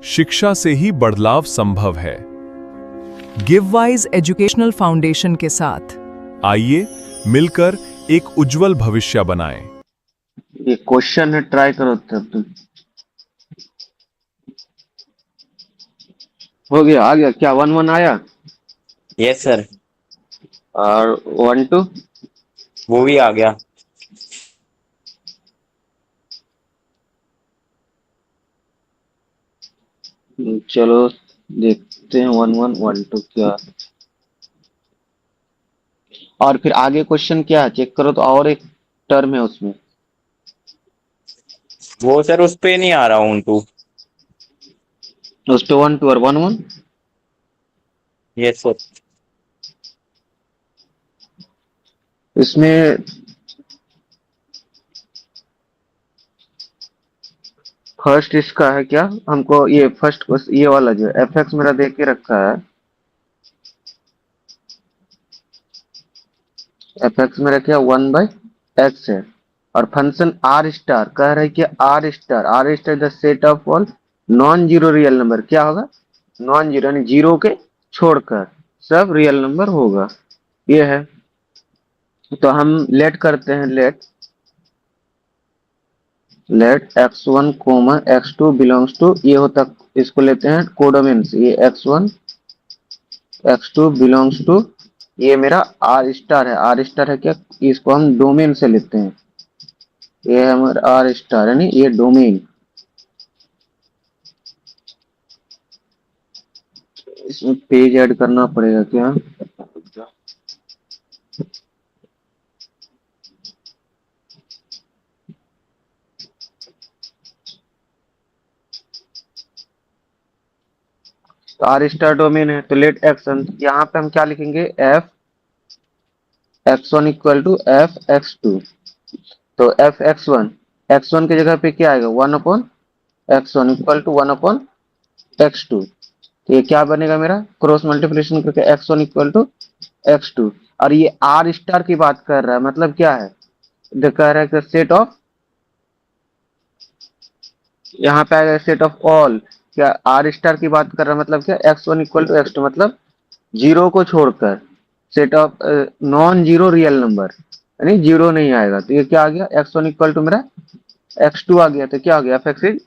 शिक्षा से ही बदलाव संभव है। गिववाइज एजुकेशनल फाउंडेशन के साथ आइए मिलकर एक उज्जवल भविष्य बनाएं। ये क्वेश्चन है, ट्राई करो तब तुम। हो गया, आ गया क्या? 1-1 आया यस सर, और 1-2। वो भी आ गया। चलो देखते हैं 1-1 1-2 क्या। और फिर आगे क्वेश्चन क्या है चेक करो तो, और एक टर्म है उसमें। वो सर उस पे नहीं आ रहा हूँ टू। उस पे 1-2 और 1-1। Yes sir. इसमें फर्स्ट इसका है क्या? हमको ये फर्स्ट ये वाला जो एफ एक्स मेरा देख के रखा है, एफ एक्स मेरा क्या 1/x है। और फंक्शन आर स्टार कह रहा है कि R star the set of all non zero real number. क्या होगा? नॉन जीरो यानी जीरो के छोड़कर सब रियल नंबर होगा, ये है। तो हम लेट करते हैं, let x1 comma x2 belongs to, ये होता, इसको लेते हैं कोडोमेन से। ये x1 x2 बिलोंग्स टू, ये मेरा आर स्टार है। आर स्टार है क्या? इसको हम डोमेन से लेते हैं। ये है हमारा आर स्टार, यानी ये डोमेन। इसमें पेज ऐड करना पड़ेगा क्या? तो आर स्टार डोमेन है, तो लेट एक्शन, यहाँ पे हम क्या लिखेंगे? F x1 equal to f x2। तो एफ x1 की जगह पे क्या आएगा? 1/x1 equal to 1/x2। तो ये क्या बनेगा मेरा? क्रॉस मल्टीप्लिकेशन करके x1 इक्वल टू x2। और ये आर स्टार की बात कर रहा है, मतलब क्या है? कह रहा है कि सेट ऑफ, यहाँ पे आएगा सेट ऑफ ऑल। क्या आर स्टार की बात कर रहा है, मतलब क्या? x1 इक्वल टू x2 मतलब जीरो को छोड़कर set of non zero real number, यानी जीरो नहीं आएगा। तो ये क्या आ गया? x1 इक्वल टू मेरा x2 आ गया। तो क्या हो गया? F x is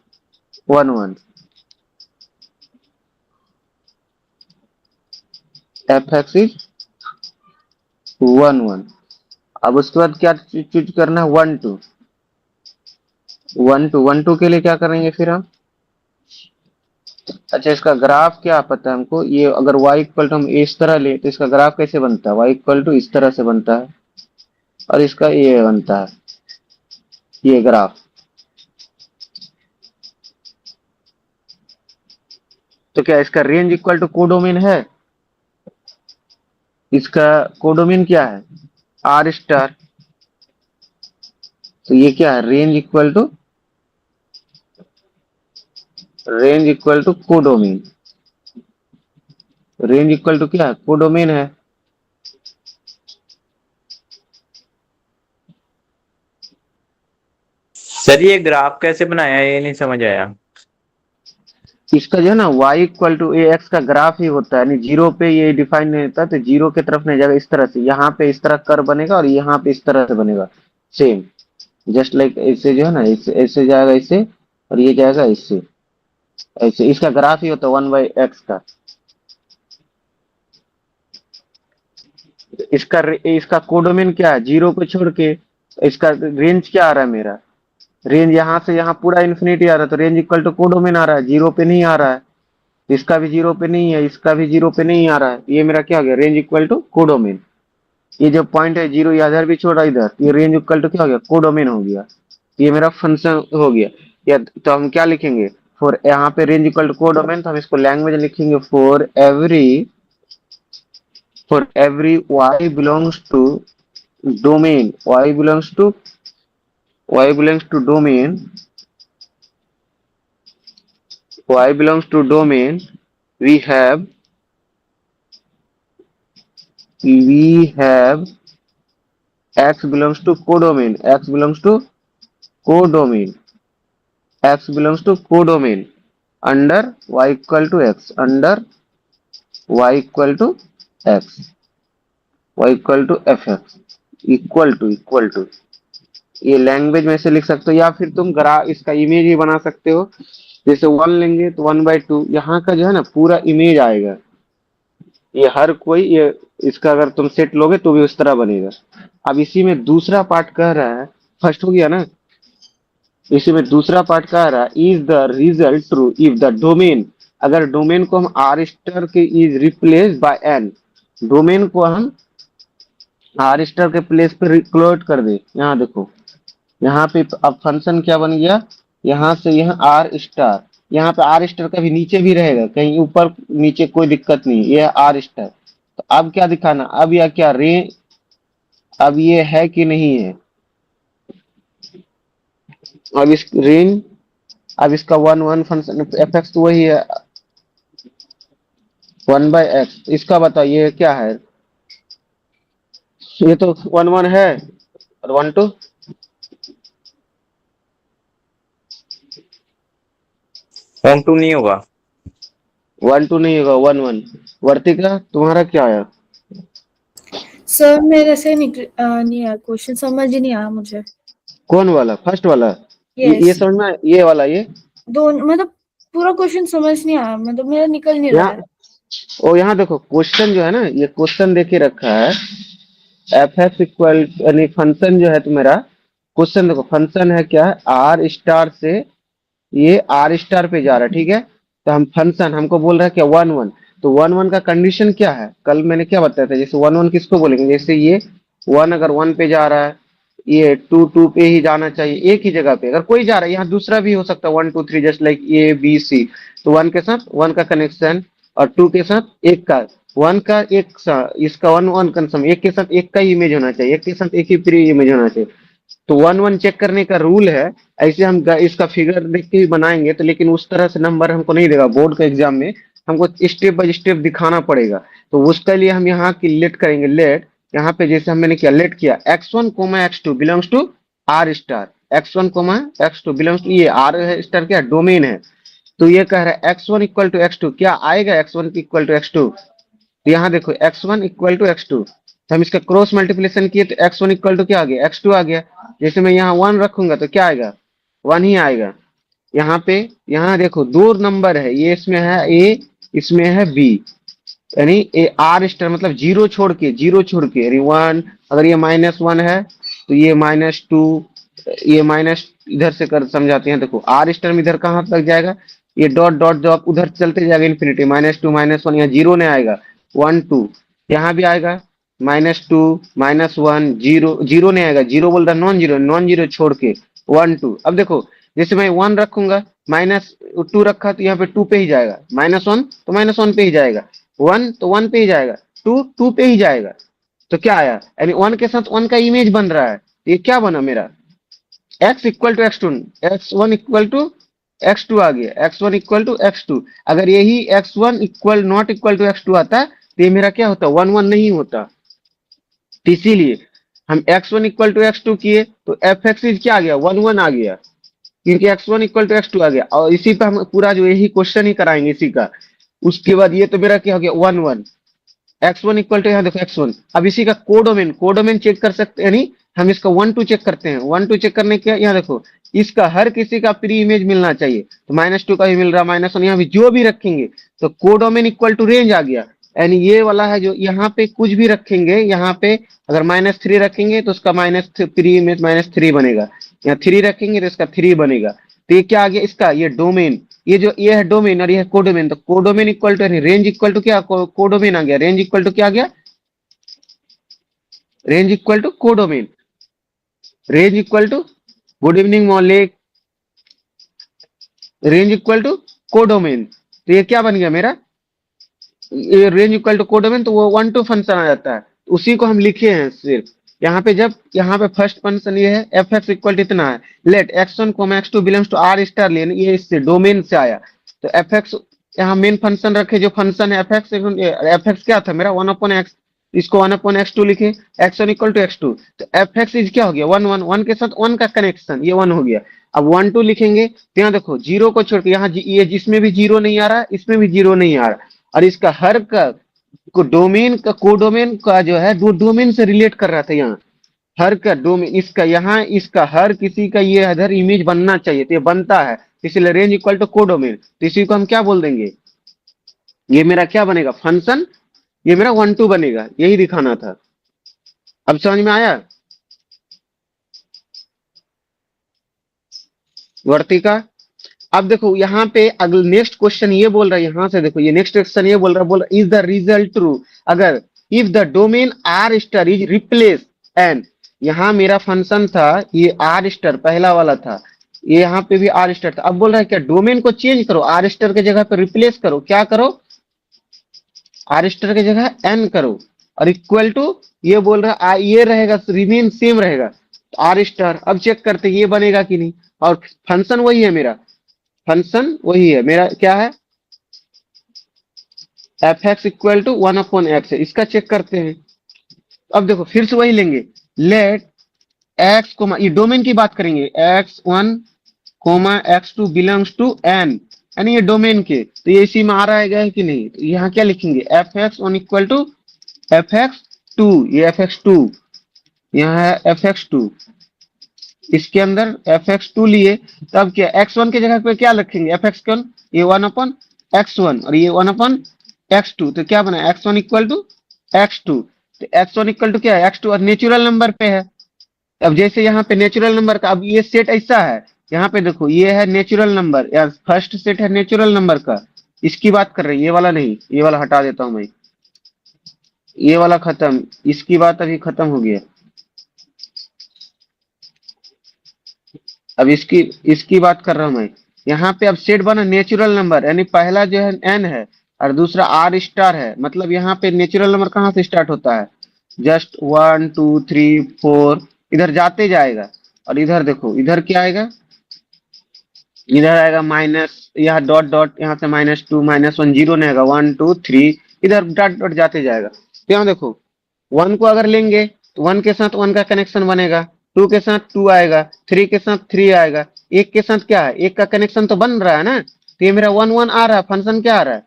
1-1, F x is 1-1। अब उसके बाद क्या चूज करना है? 1-2। 1-2 के लिए क्या करेंगे फिर हम? अच्छा, इसका ग्राफ क्या पता है हमको? ये अगर y इक्वल टू हम इस तरह ले तो इसका ग्राफ कैसे बनता है? y इक्वल टू इस तरह से बनता है, और इसका ये बनता है, ये ग्राफ। तो क्या इसका रेंज इक्वल टू कोडोमेन है? इसका कोडोमेन क्या है? R star. तो ये क्या है? Range equal to codomain. Range equal to क्या है? कोडोमेन है। सर ये ग्राफ कैसे बनाया है, ये नहीं समझ आया। इसका जो है ना y equal to a x का ग्राफ ही होता है, यानी जीरो पे ये डिफाइन नहीं होता, तो जीरो की तरफ नहीं जाएगा। इस तरह से यहाँ पे इस तरह कर बनेगा, और यहाँ पे इस तरह से बनेगा, सेम जस्ट लाइक ऐसे जो है ना, ऐसे ऐसे जाएगा इससे, और ये जाएगा इससे, ऐसे इसका ग्राफ ही होता है 1/x का। इसका इसका कोडोमेन क्या है? जीरो को छोड़ के इसका रेंज क्या आ रहा है मेरा? रेंज यहाँ से यहाँ पूरा इन्फिनिटी आ रहा है, तो रेंज इक्वल टू कोडोमेन आ रहा है, जीरो पे नहीं आ रहा है। इसका भी जीरो पे नहीं है, इसका भी जीरो पे नहीं आ रहा है। ये मेरा क्या हो गया? Range equal to codomain. ये जो पॉइंट है जीरो, इधर भी छोड़ा इधर, ये रेंज इक्वल टू क्या हो गया? कोडोमेन हो गया। ये मेरा फंक्शन हो गया। या तो हम क्या लिखेंगे? फॉर, यहाँ पे रेंज इक्वल टू कोडोमेन, तो हम इसको लैंग्वेज लिखेंगे for every y belongs to domain, y belongs to domain, we have x belongs to codomain, under y equal to x, under y equal to x, y equal to f x, equal to ये language में से लिख सकते हो, या फिर तुम ग्रा इसका इमेज ही बना सकते हो। जैसे वन लेंगे तो 1/2 यहाँ का जो है ना पूरा इमेज आएगा। ये हर कोई ये इसका अगर तुम सेट लोगे तो भी उस तरह बनेगा। अब इसी में दूसरा पार्ट कह रहा है, फर्स्ट हो गया ना, इसी में दूसरा पार्ट कह रहा है is the result true if the domain, अगर डोमेन को हम आर स्टार के is replace by N, domain को हम आर स्टार के प्लेस पे रिक्लोट कर दे। यहाँ देखो, यहाँ पे अब फंक्शन क्या बन गया, यहाँ से यहाँ आर स्टार, यहाँ पे आर स्टार कभी नीचे भी रहेगा, कहीं ऊपर नीचे कोई दिक्कत नहीं, ये आर स्टार। तो अब क्या दिखाना, अब यह क्या अब ये है कि नहीं है, अब इस रेंज, अब इसका 1 फंक्शन एफ एक्स तो वही है 1/x, इसका बताइए क्या है, ये तो 1 है और 1 2, 1 2 नहीं होगा। 1 2 नहीं होगा, 1 1। वर्तिका तुम्हारा क्या आया? सर मेरे से नहीं आया क्वेश्चन, समझ ही नहीं आया मुझे। कौन वाला, फर्स्ट वाला? ये यस, समझ में, ये वाला, ये दोनों मतलब पूरा क्वेश्चन समझ नहीं आया, मतलब मेरा निकल नहीं रहा है। और यहाँ देखो क्वेश्चन जो है ना, ये क्वेश्चन देके रखा है एफ एक्स इक्वल, यानी फंक्शन जो है तुम्हारा, क्वेश्चन देखो फंक्शन है क्या, आर स्टार से ये आर स्टार पे जा रहा है, ठीक है। तो हम फंक्शन हमको बोल रहा है क्या 1 1, तो 1 1 का कंडीशन क्या है, कल मैंने क्या बताया था, जैसे 1 1 किसको बोलेंगे, जैसे ये 1 अगर 1 पे जा रहा है, ये 2 2 पे ही जाना चाहिए, एक ही जगह पे अगर कोई जा रहा है, यहाँ दूसरा भी हो सकता है 1 2 3 just like A B C, तो 1 के साथ 1 का कनेक्शन और 2 के साथ एक का, 1 का एक इसका 1 1 कंसम, एक के साथ एक का ही इमेज होना चाहिए, एक के साथ एक ही प्री इमेज होना चाहिए। तो 1 1 चेक करने का रूल है, ऐसे हम इसका फिगर देख के ही बनाएंगे तो, लेकिन उस तरह से नंबर हमको नहीं देगा बोर्ड के एग्जाम में, हमको स्टेप बाय स्टेप दिखाना पड़ेगा। तो उसके लिए हम यहाँ की लेट करेंगे, लेट यहाँ पे जैसे हमने क्या लेट किया x1 x2 belongs to R star, x1 x2 belongs to, ये आर स्टार क्या डोमेन है, तो ये कह रहा है x1 इक्वल टू x2, क्या आएगा x1 इक्वल टू x2, तो यहाँ देखो x1 इक्वल टू x2, तो हम इसका क्रॉस मल्टीप्लिकेशन किए तो x1 इक्वल टू क्या आ गया, x2 आ गया। जैसे मैं यहाँ 1 रखूंगा तो क्या आएगा, 1 ही आएगा। यहाँ पे यहाँ देखो दो नंबर है, ये इसमें है a, इसमें है b, यानी ए आर स्टार मतलब जीरो छोड़ के, यानी 1, अगर ये -1 है तो ये -2, ये माइनस इधर से कर समझाते हैं, देखो आर स्टार में इधर कहाँ तक जाएगा, ये डॉट डॉट जो आप उधर चलते जाएगा इन्फिनिटी, -2 -1, यहाँ जीरो नहीं आएगा, 1 2 यहाँ भी आएगा, -2 -1 जीरो, जीरो नहीं आएगा, जीरो बोल रहा नॉन जीरो छोड़ के 1 2। अब देखो जैसे मैं 1 रखूंगा, -2 रखा तो यहाँ पे 2 पे ही जाएगा, -1 तो -1 पे ही जाएगा, 1 तो 1 पे ही जाएगा, 2 2 पे ही जाएगा। तो क्या आया, यानी 1 के साथ 1 का इमेज बन रहा है, ये क्या बना मेरा x equal to x2, x1 equal to x2 आ गया, x1 इक्वल टू x2। अगर यही x1 equal not equal to x2 आता तो ये मेरा क्या होता, 1 1 नहीं होता। तो इसीलिए हम x1 इक्वल टू x2 किए तो एफ एक्स इज क्या आ गया, 1 1 आ गया, क्योंकि x1 इक्वल टू x2 आ गया। और इसी पे हम पूरा जो यही क्वेश्चन ही कराएंगे इसी का। उसके बाद ये तो मेरा क्या हो गया 1 1, x1 इक्वल टू यहाँ देखो x1। अब इसी का कोडोमेन चेक कर सकते हैं, यानी हम इसका 1 2 चेक करते हैं, 1 2 चेक करने के यहाँ देखो इसका हर किसी का प्री इमेज मिलना चाहिए, तो -2 का भी मिल रहा, -1 यहाँ भी जो भी रखेंगे तो कोडोमेन इक्वल टू रेंज आ गया। यानी ये वाला है जो यहाँ पे कुछ भी रखेंगे, यहाँ पे अगर -3 रखेंगे तो उसका प्री इमेज -3 बनेगा, यहाँ 3 रखेंगे तो इसका 3 बनेगा। तो ये क्या आ गया इसका, ये डोमेन, ये जो ये है डोमेन और ये है कोडोमेन, तो codomain equal to range equal to क्या, कोडोमेन आ गया, रेंज इक्वल टू क्या आ गया, range equal to codomain, range equal to, good evening Maulik, range equal to codomain. तो ये क्या बन गया मेरा, ये रेंज इक्वल टू कोडोमेन, तो वो 1 2 फंक्शन आ जाता है, उसी को हम लिखे हैं सिर्फ यहाँ पे। जब यहाँ पे फर्स्ट फंक्शन ये है एफ एक्स इक्वल इतना है, let x1 x2 belongs to R star lane, ये इससे डोमेन से आया, तो एफ एक्स यहाँ मेन फंक्शन रखे, जो फंक्शन है एफ एक्स क्या था मेरा 1/x, इसको 1/x2 लिखे, x1 इक्वल टू x2, तो एफ एक्स इज क्या हो गया 1 1, 1 के साथ 1 का कनेक्शन, ये 1 हो गया। अब 1 2 लिखेंगे तो यहाँ देखो जीरो को छोड़ के यहाँ ये जिसमें भी जीरो नहीं आ रहा, इसमें भी जीरो नहीं आ रहा, और इसका हर का को डोमेन का कोडोमेन का जो है दो डोमेन से रिलेट कर रहा था यहाँ, हर का डोमेन इसका यहाँ इसका हर किसी का ये इधर इमेज बनना चाहिए, तो ये बनता है, इसलिए रेंज इक्वल टू कोडोमेन। तो इसी को हम क्या बोल देंगे, ये मेरा क्या बनेगा फंक्शन, ये मेरा 1 2 बनेगा, यही दिखाना था। अब समझ में आया वर्तिका? अब देखो यहाँ पे अगले नेक्स्ट क्वेश्चन ये बोल रहा है, यहाँ से देखो ये नेक्स्ट क्वेश्चन ये बोल रहा है इज द रिजल्ट ट्रू, अगर if the domain are star is replace and, यहाँ मेरा फंक्शन था ये आर स्टार पहला वाला था, ये यहाँ पे भी आर स्टार था, अब बोल रहा है क्या डोमेन को चेंज करो, आर स्टार के जगह पे रिप्लेस करो, क्या करो आर स्टार के जगह एन करो, और इक्वल टू ये बोल रहा है ये रहेगा रिमेन सेम रहेगा, तो आर स्टार। अब चेक करते ये बनेगा कि नहीं, और फंक्शन वही है मेरा, फंक्शन वही है मेरा, क्या है f x equal to 1/x है, इसका चेक करते हैं। अब देखो फिर से वही लेंगे, लेट एक्स कोमा, ये डोमेन की बात करेंगे, x1 x2 belongs to N, यानी ये डोमेन के, तो ये इसी में आ रहा है कि नहीं, तो यहाँ क्या लिखेंगे fx1 इक्वल टू fx2, ये fx2 यहाँ है fx2, इसके अंदर fx2 लिए, तब क्या x1 के जगह पे क्या रखेंगे fx1, ये 1/x1 और ये 1/x2, तो क्या बना x1 इक्वल टू x2, तो x1 इक्वल टू क्या है x2, और नेचुरल नंबर पे है। अब जैसे यहाँ पे नेचुरल नंबर का, अब ये सेट ऐसा है, यहाँ पे देखो ये है नेचुरल नंबर, या फर्स्ट सेट है नेचुरल नंबर का, इसकी बात कर रहे हैं, ये वाला नहीं, ये वाला हटा देता हूं मैं, ये वाला खत्म, इसकी बात अभी खत्म हो गया। अब इसकी बात कर रहा हूं मैं, यहाँ पे अब सेट बना नेचुरल नंबर, यानी पहला जो है एन है और दूसरा आर स्टार है, मतलब यहाँ पे नेचुरल नंबर कहाँ से स्टार्ट होता है, जस्ट 1 2 3 4 इधर जाते जाएगा, और इधर देखो इधर क्या आएगा, इधर आएगा माइनस, यहाँ डॉट डॉट, यहाँ से -2 -1 जीरो नहीं आएगा, 1 2 3 इधर डॉट डॉट जाते जाएगा। तो यहाँ देखो 1 को अगर लेंगे तो 1 के साथ 1 का कनेक्शन बनेगा, 2 के साथ 2 आएगा, 3 के साथ 3 आएगा, 1 के साथ क्या है, 1 का कनेक्शन तो बन रहा है ना, तो ये मेरा 1 1 आ रहा है, फंक्शन क्या आ रहा है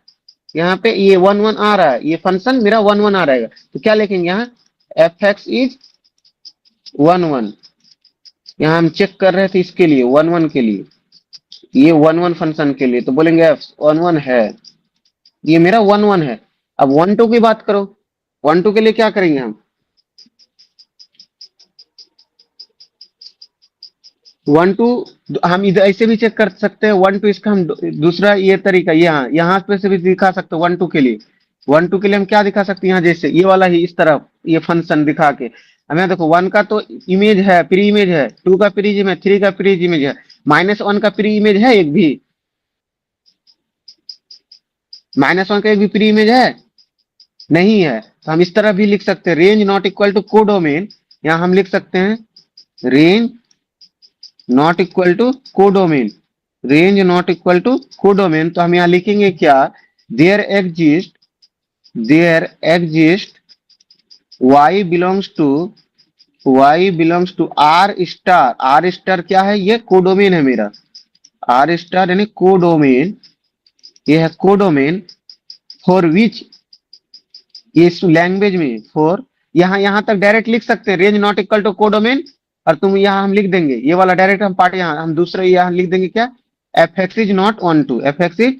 यहाँ पे, ये 1 1 आ रहा है, ये फंक्शन मेरा 1 1 आ रहेगा, तो क्या लिखेंगे यहाँ एफ एक्स इज 1 1, यहाँ हम चेक कर रहे थे इसके लिए 1 1 के लिए, ये 1 1 फंक्शन के लिए, तो बोलेंगे एफ 1 1 है, ये मेरा 1 1 है। अब 1 2 की बात करो, 1 2 के लिए क्या करेंगे हम, 1 2 हम इधर ऐसे भी चेक कर सकते हैं, 1 2 इसका हम दूसरा ये तरीका, यहाँ पे से भी दिखा सकते हैं 1 2 के लिए, 1 2 के लिए हम क्या दिखा सकते हैं, यहाँ जैसे ये वाला ही इस तरह ये फंक्शन दिखा के, हमें देखो 1 का तो इमेज है, प्री इमेज है, 2 का प्री इमेज है, 3 का प्री इमेज है, -1 का प्री इमेज है एक भी, -1 का एक भी प्री इमेज है नहीं है, तो हम इस तरह भी लिख सकते हैं, range not equal to codomain, यहाँ हम लिख सकते हैं range not equal to codomain, range not equal to codomain, तो हम यहाँ लिखेंगे क्या, there exist y belongs to R star क्या है, ये कोडोमेन है मेरा, आर स्टार यानी कोडोमेन, ये है कोडोमेन, फॉर विच, ये इस लैंग्वेज में फॉर, यहाँ तक डायरेक्ट लिख सकते हैं range not equal to codomain, और तुम यहाँ हम लिख देंगे ये वाला डायरेक्ट हम पार्ट, यहाँ हम दूसरा यहाँ लिख देंगे क्या, F x is not 1 2, f x is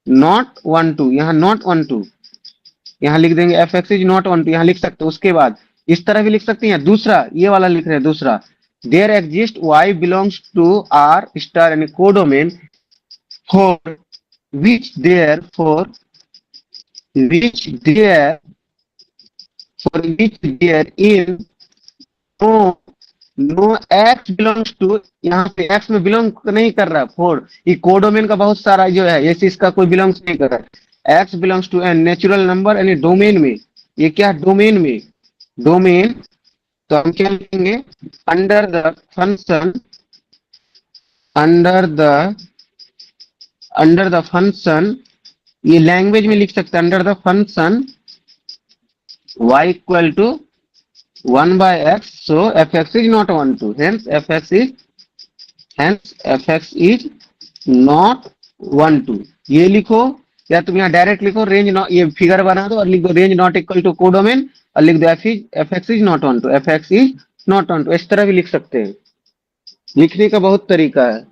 not 1 2, यहाँ नॉट 1 2 यहाँ लिख देंगे, एफ एक्स इज नॉट 1 2 यहाँ लिख सकते हो। उसके बाद इस तरह भी लिख सकते हैं, दूसरा ये वाला लिख रहे हैं, दूसरा there exist y belongs to R star यानी codomain, for which there in no x belongs to, यहाँ पे एक्स में बिलोंग नहीं कर रहा, फोर ये कोडोमेन का बहुत सारा जो है, ऐसे इसका कोई बिलोंग्स नहीं कर रहा है, x belongs to N natural number यानी डोमेन में, ये क्या डोमेन में, डोमेन, तो हम क्या लिखेंगे अंडर द फंक्शन, ये लैंग्वेज में लिख सकते हैं under the function y equal to 1/x, so fx is not 1 2, hence fx is hence F x is not 1 2। ये लिखो, या तुम यहाँ डायरेक्ट लिखो रेंज नॉट, ये फिगर बना दो और लिख दो range not equal to codomain और लिख दो f x is not 1 2, f x is not 1 2। इस तरह भी लिख सकते हैं, लिखने का बहुत तरीका है।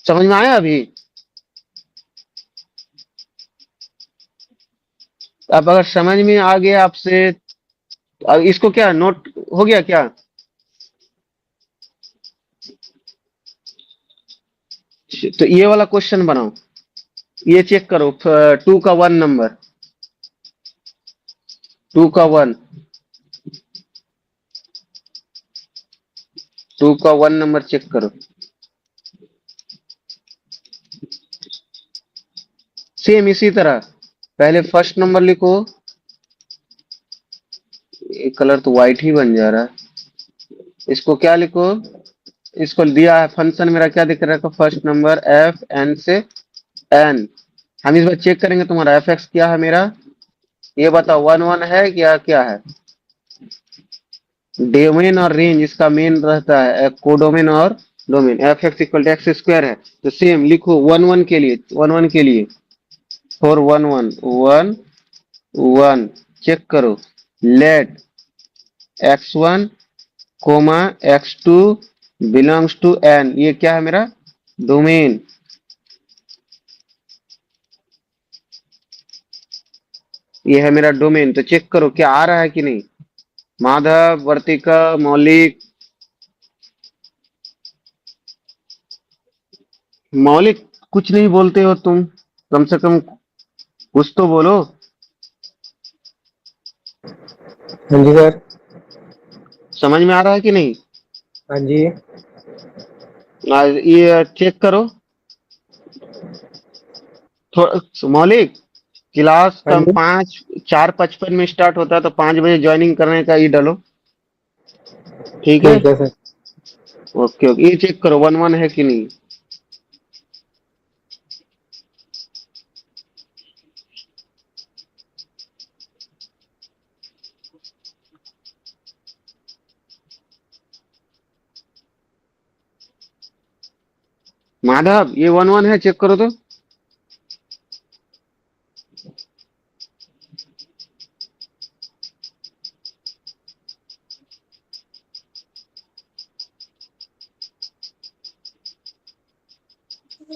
समझ में आया अभी? अब अगर समझ में आ गया आपसे, अब इसको क्या नोट हो गया क्या? तो ये वाला क्वेश्चन बनाओ, ये चेक करो, 2 का 1 नंबर, 2 का 1, 2 का 1 नंबर चेक करो। सेम इसी तरह पहले फर्स्ट नंबर लिखो, ये कलर तो व्हाइट ही बन जा रहा है। इसको क्या लिखो, इसको दिया है फंक्शन मेरा क्या दिख रहा है, फर्स्ट नंबर एफ एन से एन। हम इस बार चेक करेंगे तुम्हारा एफ एक्स क्या है मेरा, ये बताओ 1 1 है क्या, क्या है? डोमेन और रेंज इसका मेन रहता है, कोडोमेन और domain. F x equal to x square है, तो सेम लिखो 1 1 के लिए, 1 1 के लिए 4 1 1 1 1 चेक करो, let x1 comma x2 belongs to n। ये क्या है मेरा डोमेन। ये है मेरा डोमेन, तो चेक करो क्या आ रहा है कि नहीं। माधव, वर्तिका, मौलिक, मौलिक कुछ नहीं बोलते हो तुम, कम से कम कुछ तो बोलो। हाँ जी सर। समझ में आ रहा है कि नहीं? हाँ जी। ये चेक करो थोड़ा। मौलिक, क्लास हाँ कम जी। 4:55 में स्टार्ट होता है, तो 5 बजे ज्वाइनिंग करने का ये डालो, ठीक है? ठीक है सर। ओके ओके, ये चेक करो 1 1 है कि नहीं। माधव, ये 1 1 है, चेक करो तो।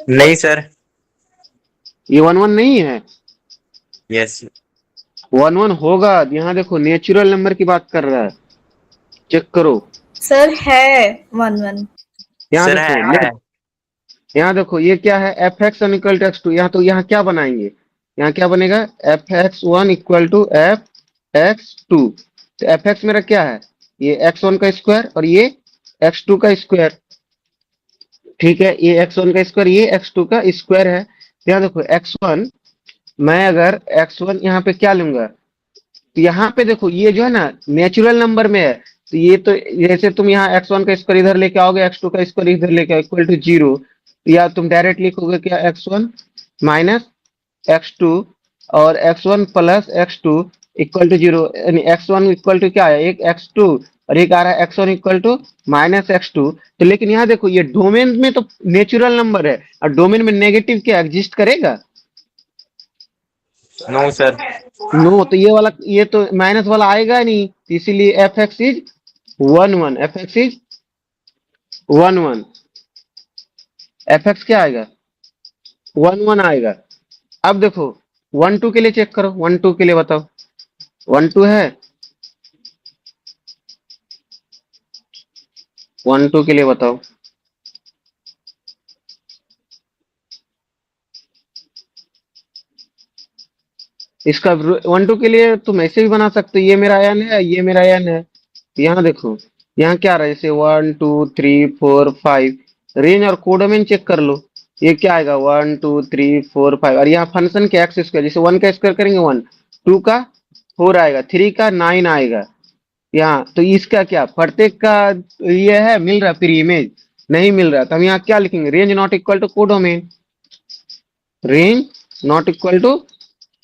नहीं सर। ये 1 1 नहीं है, यस 1 1 होगा। यहाँ देखो नेचुरल नंबर की बात कर रहा है, चेक करो। सर है 1 1। यहाँ सर देखो है। यहाँ देखो ये क्या है, f x one equal to x two. यहाँ तो यहाँ क्या बनाएंगे, यहाँ क्या बनेगा, f x one equal to f x two. तो एफ एक्स मेरा क्या है, ये एक्स वन का स्क्वायर और ये एक्स टू का स्क्वायर, ठीक है? ये एक्स वन का स्क्वायर, ये एक्स टू का स्क्वायर है। तो यहाँ देखो एक्स वन, मैं अगर एक्स वन यहाँ पे क्या लूंगा, तो यहाँ पे देखो ये जो है ना नेचुरल नंबर में है, तो ये तो जैसे तुम यहाँ एक्स वन का स्क्वायर इधर लेके आओगे, एक्स टू का स्क्वायर इधर लेके आओ इक्वल टू 0, या तुम डायरेक्ट लिखोगे क्या, x one minus x two और x one plus x two equal to 0। यानी एक्स वन इक्वल टू क्या है, एक एक्स टू और एक आ रहा है x one equal to minus x two. तो लेकिन यहाँ देखो ये डोमेन में तो नेचुरल नंबर है, और डोमेन में नेगेटिव क्या एग्जिस्ट करेगा? No sir. नो। तो ये वाला, ये तो माइनस वाला आएगा नहीं, तो इसीलिए F x is 1 1, F x is 1 1। F x क्या आएगा, 1 1 आएगा। अब देखो 1 2 के लिए चेक करो, 1 2 के लिए बताओ, 1 2 है, 1 2 के लिए बताओ। इसका 1 2 के लिए तुम ऐसे भी बना सकते हो, ये मेरा एन है, ये मेरा एन है। यहाँ देखो, यहाँ क्या रहा है, जैसे 1 2 3 4 5, रेंज और कोडोमेन चेक कर लो। ये क्या आएगा, 1 2 3 4 5, और यहाँ फंक्शन के एक्स स्क्वायर, जैसे 1 का स्क्वायर करेंगे 1, 2 का 4 आएगा, 3 का 9 आएगा। यहाँ तो इसका क्या, प्रत्येक का ये है मिल रहा, फिर इमेज नहीं मिल रहा, तो हम यहाँ क्या लिखेंगे, range not equal to codomain, range not equal to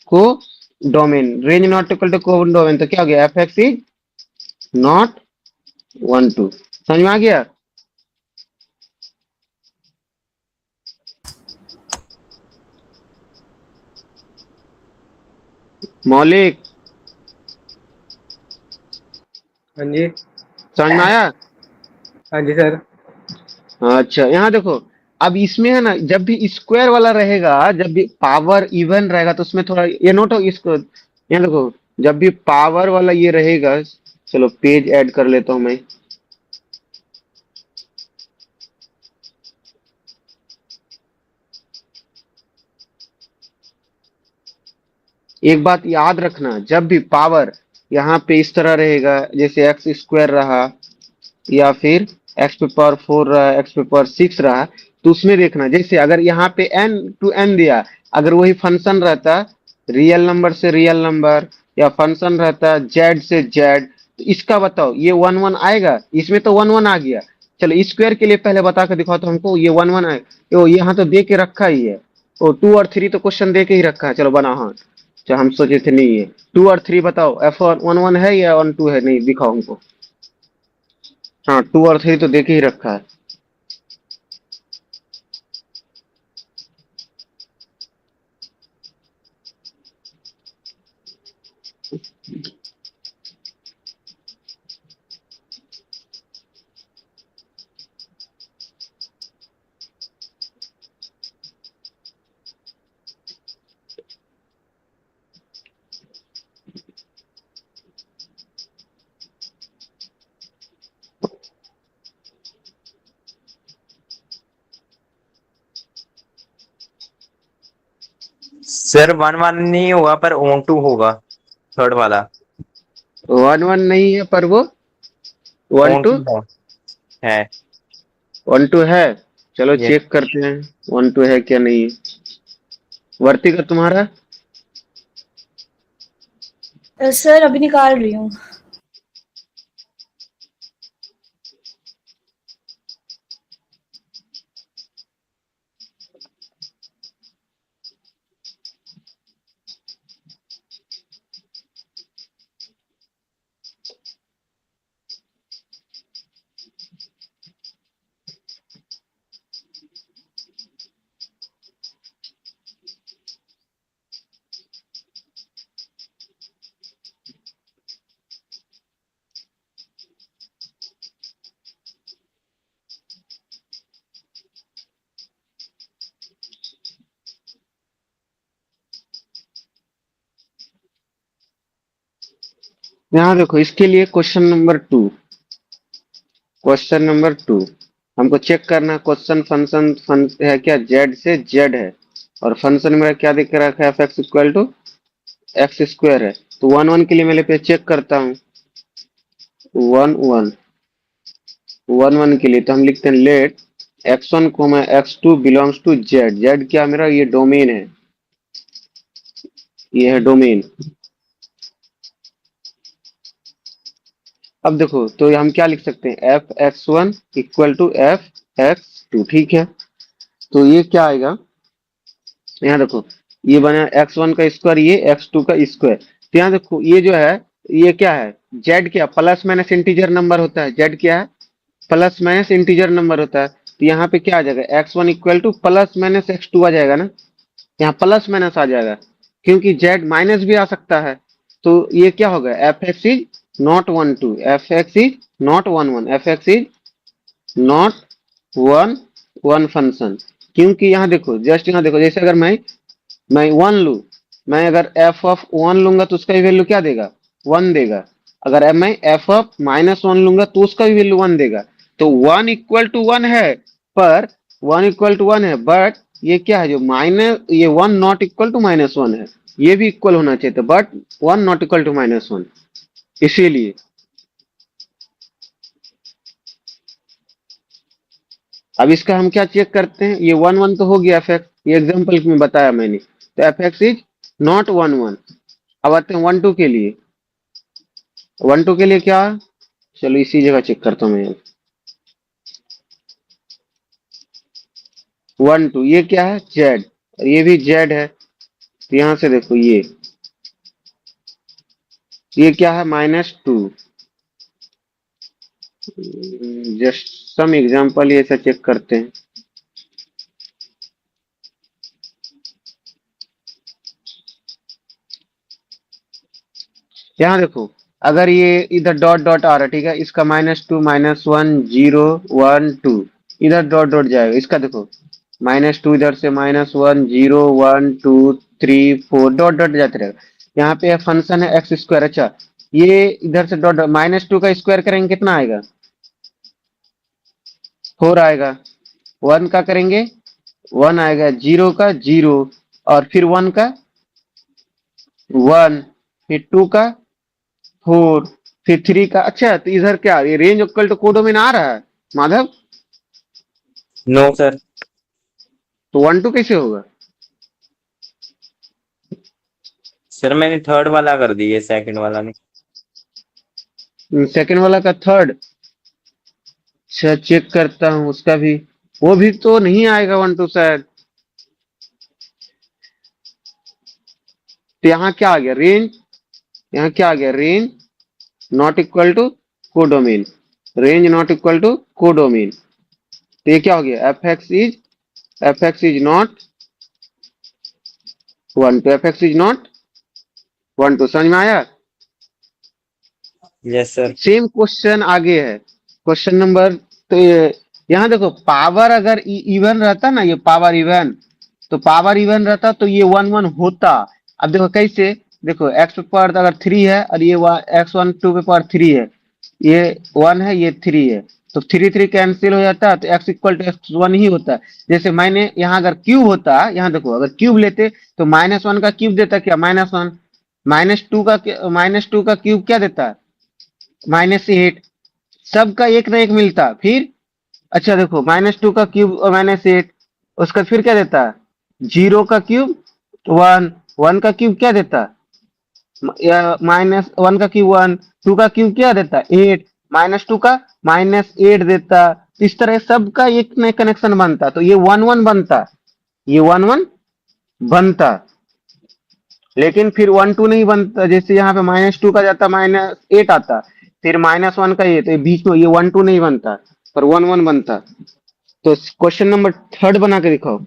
codomain, range not equal to codomain. तो क्या हो गया, एफ एक्स इज नॉट 1 2। समझ में आ गया? मौलिक, हाँ जी। समझ में आया? हाँ जी सर। अच्छा, यहाँ देखो, अब इसमें है ना, जब भी स्क्वायर वाला रहेगा, जब भी पावर इवन रहेगा तो उसमें थोड़ा ये नोट हो इसको, यहाँ देखो, जब भी पावर वाला ये रहेगा, चलो पेज ऐड कर लेता हूँ मैं। एक बात याद रखना, जब भी पावर यहाँ पे इस तरह रहेगा, जैसे एक्स स्क्वायर रहा, या फिर एक्स पे पावर 4 रहा, एक्स पे पावर 6 रहा, तो उसमें देखना, जैसे अगर यहाँ पे n टू n दिया, अगर वही फंक्शन रहता रियल नंबर से रियल नंबर, या फंक्शन रहता z से z, तो इसका बताओ ये 1 1 आएगा? इसमें तो 1 1 आ गया। चलो स्क्वायर के लिए पहले बता के दिखाओ तो हमको, ये 1 1 आए, ओ यहाँ तो दे के रखा ही है, ओ 2 और 3 तो क्वेश्चन दे के ही रखा है। चलो बना, हाँ, जो हम सोचे थे नहीं है। 2 और 3 बताओ, एफ 1 1 है या 1 2 है? नहीं, दिखाओ हमको। हाँ, 2 और 3 तो देके ही रखा है। सर 1 1 नहीं होगा पर ऑन टू होगा, थर्ड वाला। 1 1 नहीं है, पर वो 1 ऑन 2 टू है। 1 2 है। चलो ये चेक करते हैं 1 2 है क्या नहीं है। वर्ती का तुम्हारा? सर अभी निकाल रही हूँ। यहाँ देखो, इसके लिए क्वेश्चन नंबर 2 हमको चेक करना, क्वेश्चन फंक्शन है क्या, जेड से जेड है, और फंक्शन में क्या दिख रखा है, f x equal to x square है। तो 1 1 के लिए मैं पे चेक करता हूँ। 1 1 1 1 के लिए तो हम लिखते हैं let x1 comma x2 belongs to Z. Z क्या मेरा, ये डोमेन है, ये है डोमेन। अब देखो, तो हम क्या लिख सकते हैं, f x one equal to f x two, ठीक है। तो ये क्या आएगा, यहाँ देखो, ये बना x1 का स्क्वायर, ये x2 का स्क्वायर। तो यहाँ देखो, ये जो है, ये क्या है, z क्या, प्लस माइनस इंटीजर नंबर होता है। z क्या है, प्लस माइनस इंटीजर नंबर होता है। तो यहाँ पे क्या आ जाएगा, x1 equal to plus minus x2 आ जाएगा ना, यहाँ प्लस माइनस आ जाएगा, क्योंकि z माइनस भी आ सकता है। तो ये क्या होगा, F x is not 1 2, f x is not 1 1, F x is not 1 1 function. क्योंकि यहाँ देखो, जस्ट यहाँ देखो, जैसे अगर मैं 1 लू, मैं अगर एफ ऑफ 1 लूंगा तो उसका भी वैल्यू क्या देगा, 1 देगा। अगर मैं एफ ऑफ -1 लूंगा तो उसका भी वैल्यू 1 देगा। तो 1 इक्वल टू 1 है, पर 1 इक्वल टू 1 है, बट ये क्या है, जो माइनस, ये 1 नॉट इक्वल टू -1 है, ये भी इक्वल होना चाहिए था, बट 1 नॉट इक्वल टू -1, इसीलिए। अब इसका हम क्या चेक करते हैं, ये 1 1 तो हो गया एफ एक्स, ये एग्जाम्पल में बताया मैंने, तो एफ एक्स इज नॉट 1 1। अब आते हैं 1 2 के लिए। 1 2 के लिए क्या, चलो इसी जगह चेक करता हूँ मैं। 1 2 ये क्या है, जेड, और ये भी जेड है। तो यहाँ से देखो, ये क्या है, -2। जस्ट सम एग्जाम्पल ये ऐसा चेक करते हैं। यहाँ देखो, अगर ये इधर डॉट डॉट आ रहा है, ठीक है, इसका -2 -1 0 1 2, इधर डॉट डॉट जाएगा, इसका देखो -2 इधर से -1 0 1 2 3 4 डॉट डॉट जाते रहेगा। यहाँ पे फंक्शन है एक्स स्क्वायर। अच्छा, ये इधर से डॉट -2 का स्क्वायर करेंगे कितना आएगा? 4 आएगा। 1 का करेंगे 1 आएगा, 0 का 0, और फिर 1 का 1, फिर 2 का 4, फिर 3 का। अच्छा, तो इधर क्या ये रेंज इक्वल टू कोडोमेन आ रहा है माधव? No sir. तो 1 2 कैसे होगा? सर मैंने थर्ड वाला कर दिया, सेकंड वाला नहीं। सेकंड वाला का थर्ड? अच्छा, चेक करता हूँ उसका भी। वो भी तो नहीं आएगा 1 2 शायद। तो यहाँ क्या आ गया? रेंज। यहाँ क्या आ गया? Range not equal to codomain. Range not equal to codomain. तो ये क्या हो गया? F x is not 1 2, f x is not 1 2। समझ में आया? Yes sir. सेम क्वेश्चन आगे है, क्वेश्चन नंबर। तो यहाँ देखो, पावर अगर इवन रहता ना, ये पावर इवन, तो पावर इवन रहता तो ये 1 1 होता। अब देखो कैसे, देखो एक्स पे पावर अगर 3 है और ये x1 2 पे पावर 3 है, ये 1 है ये 3 है, तो 3 3 कैंसिल हो जाता है, तो x इक्वल टू x1 ही होता है। जैसे मैंने यहाँ अगर क्यूब होता, यहाँ देखो अगर क्यूब लेते तो -1 का क्यूब देता क्या? -1। -2 का क्यूब क्या देता? -8। सबका एक ना एक मिलता फिर। अच्छा देखो, -2 का क्यूब और -8, उसका फिर क्या देता? 0 का क्यूब 1, 1 का क्यूब क्या देता? -1 का क्यूब 1, 2 का क्यूब क्या देता? 8, -2 का -8 देता। इस तरह सबका एक ना कनेक्शन बनता, तो ये 1 1 बनता, ये 1 1 बनता। लेकिन फिर 1 2 नहीं बनता, जैसे यहाँ पे -2 का जाता -8 आता, फिर -1 का ये, तो ये बीच में ये 1 2 नहीं बनता, पर 1 1 बनता। तो क्वेश्चन नंबर थर्ड बना के दिखाओ।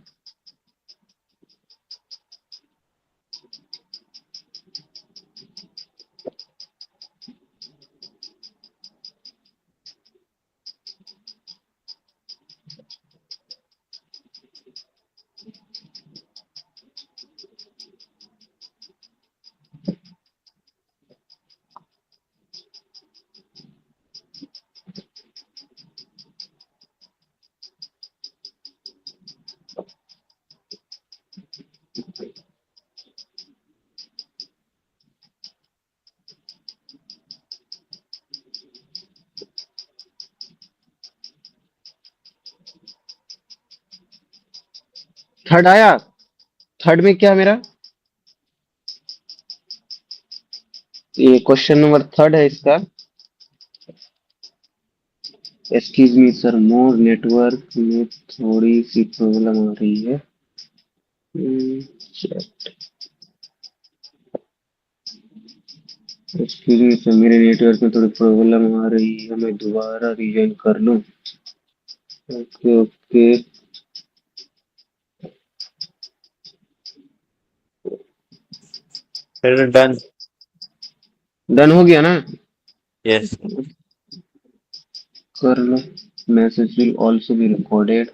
थर्ड आया? थर्ड में क्या मेरा? ये क्वेश्चन नंबर थर्ड है इसका। एक्सक्यूज मी सर, मोर नेटवर्क में थोड़ी सी प्रॉब्लम आ रही है। एक्सक्यूज मी सर, मेरे नेटवर्क में थोड़ी प्रॉब्लम आ रही है, मैं दोबारा रीजॉइन कर लूं? Okay okay. फिर डन। डन हो गया ना? यस। कर लो। Message will also be recorded.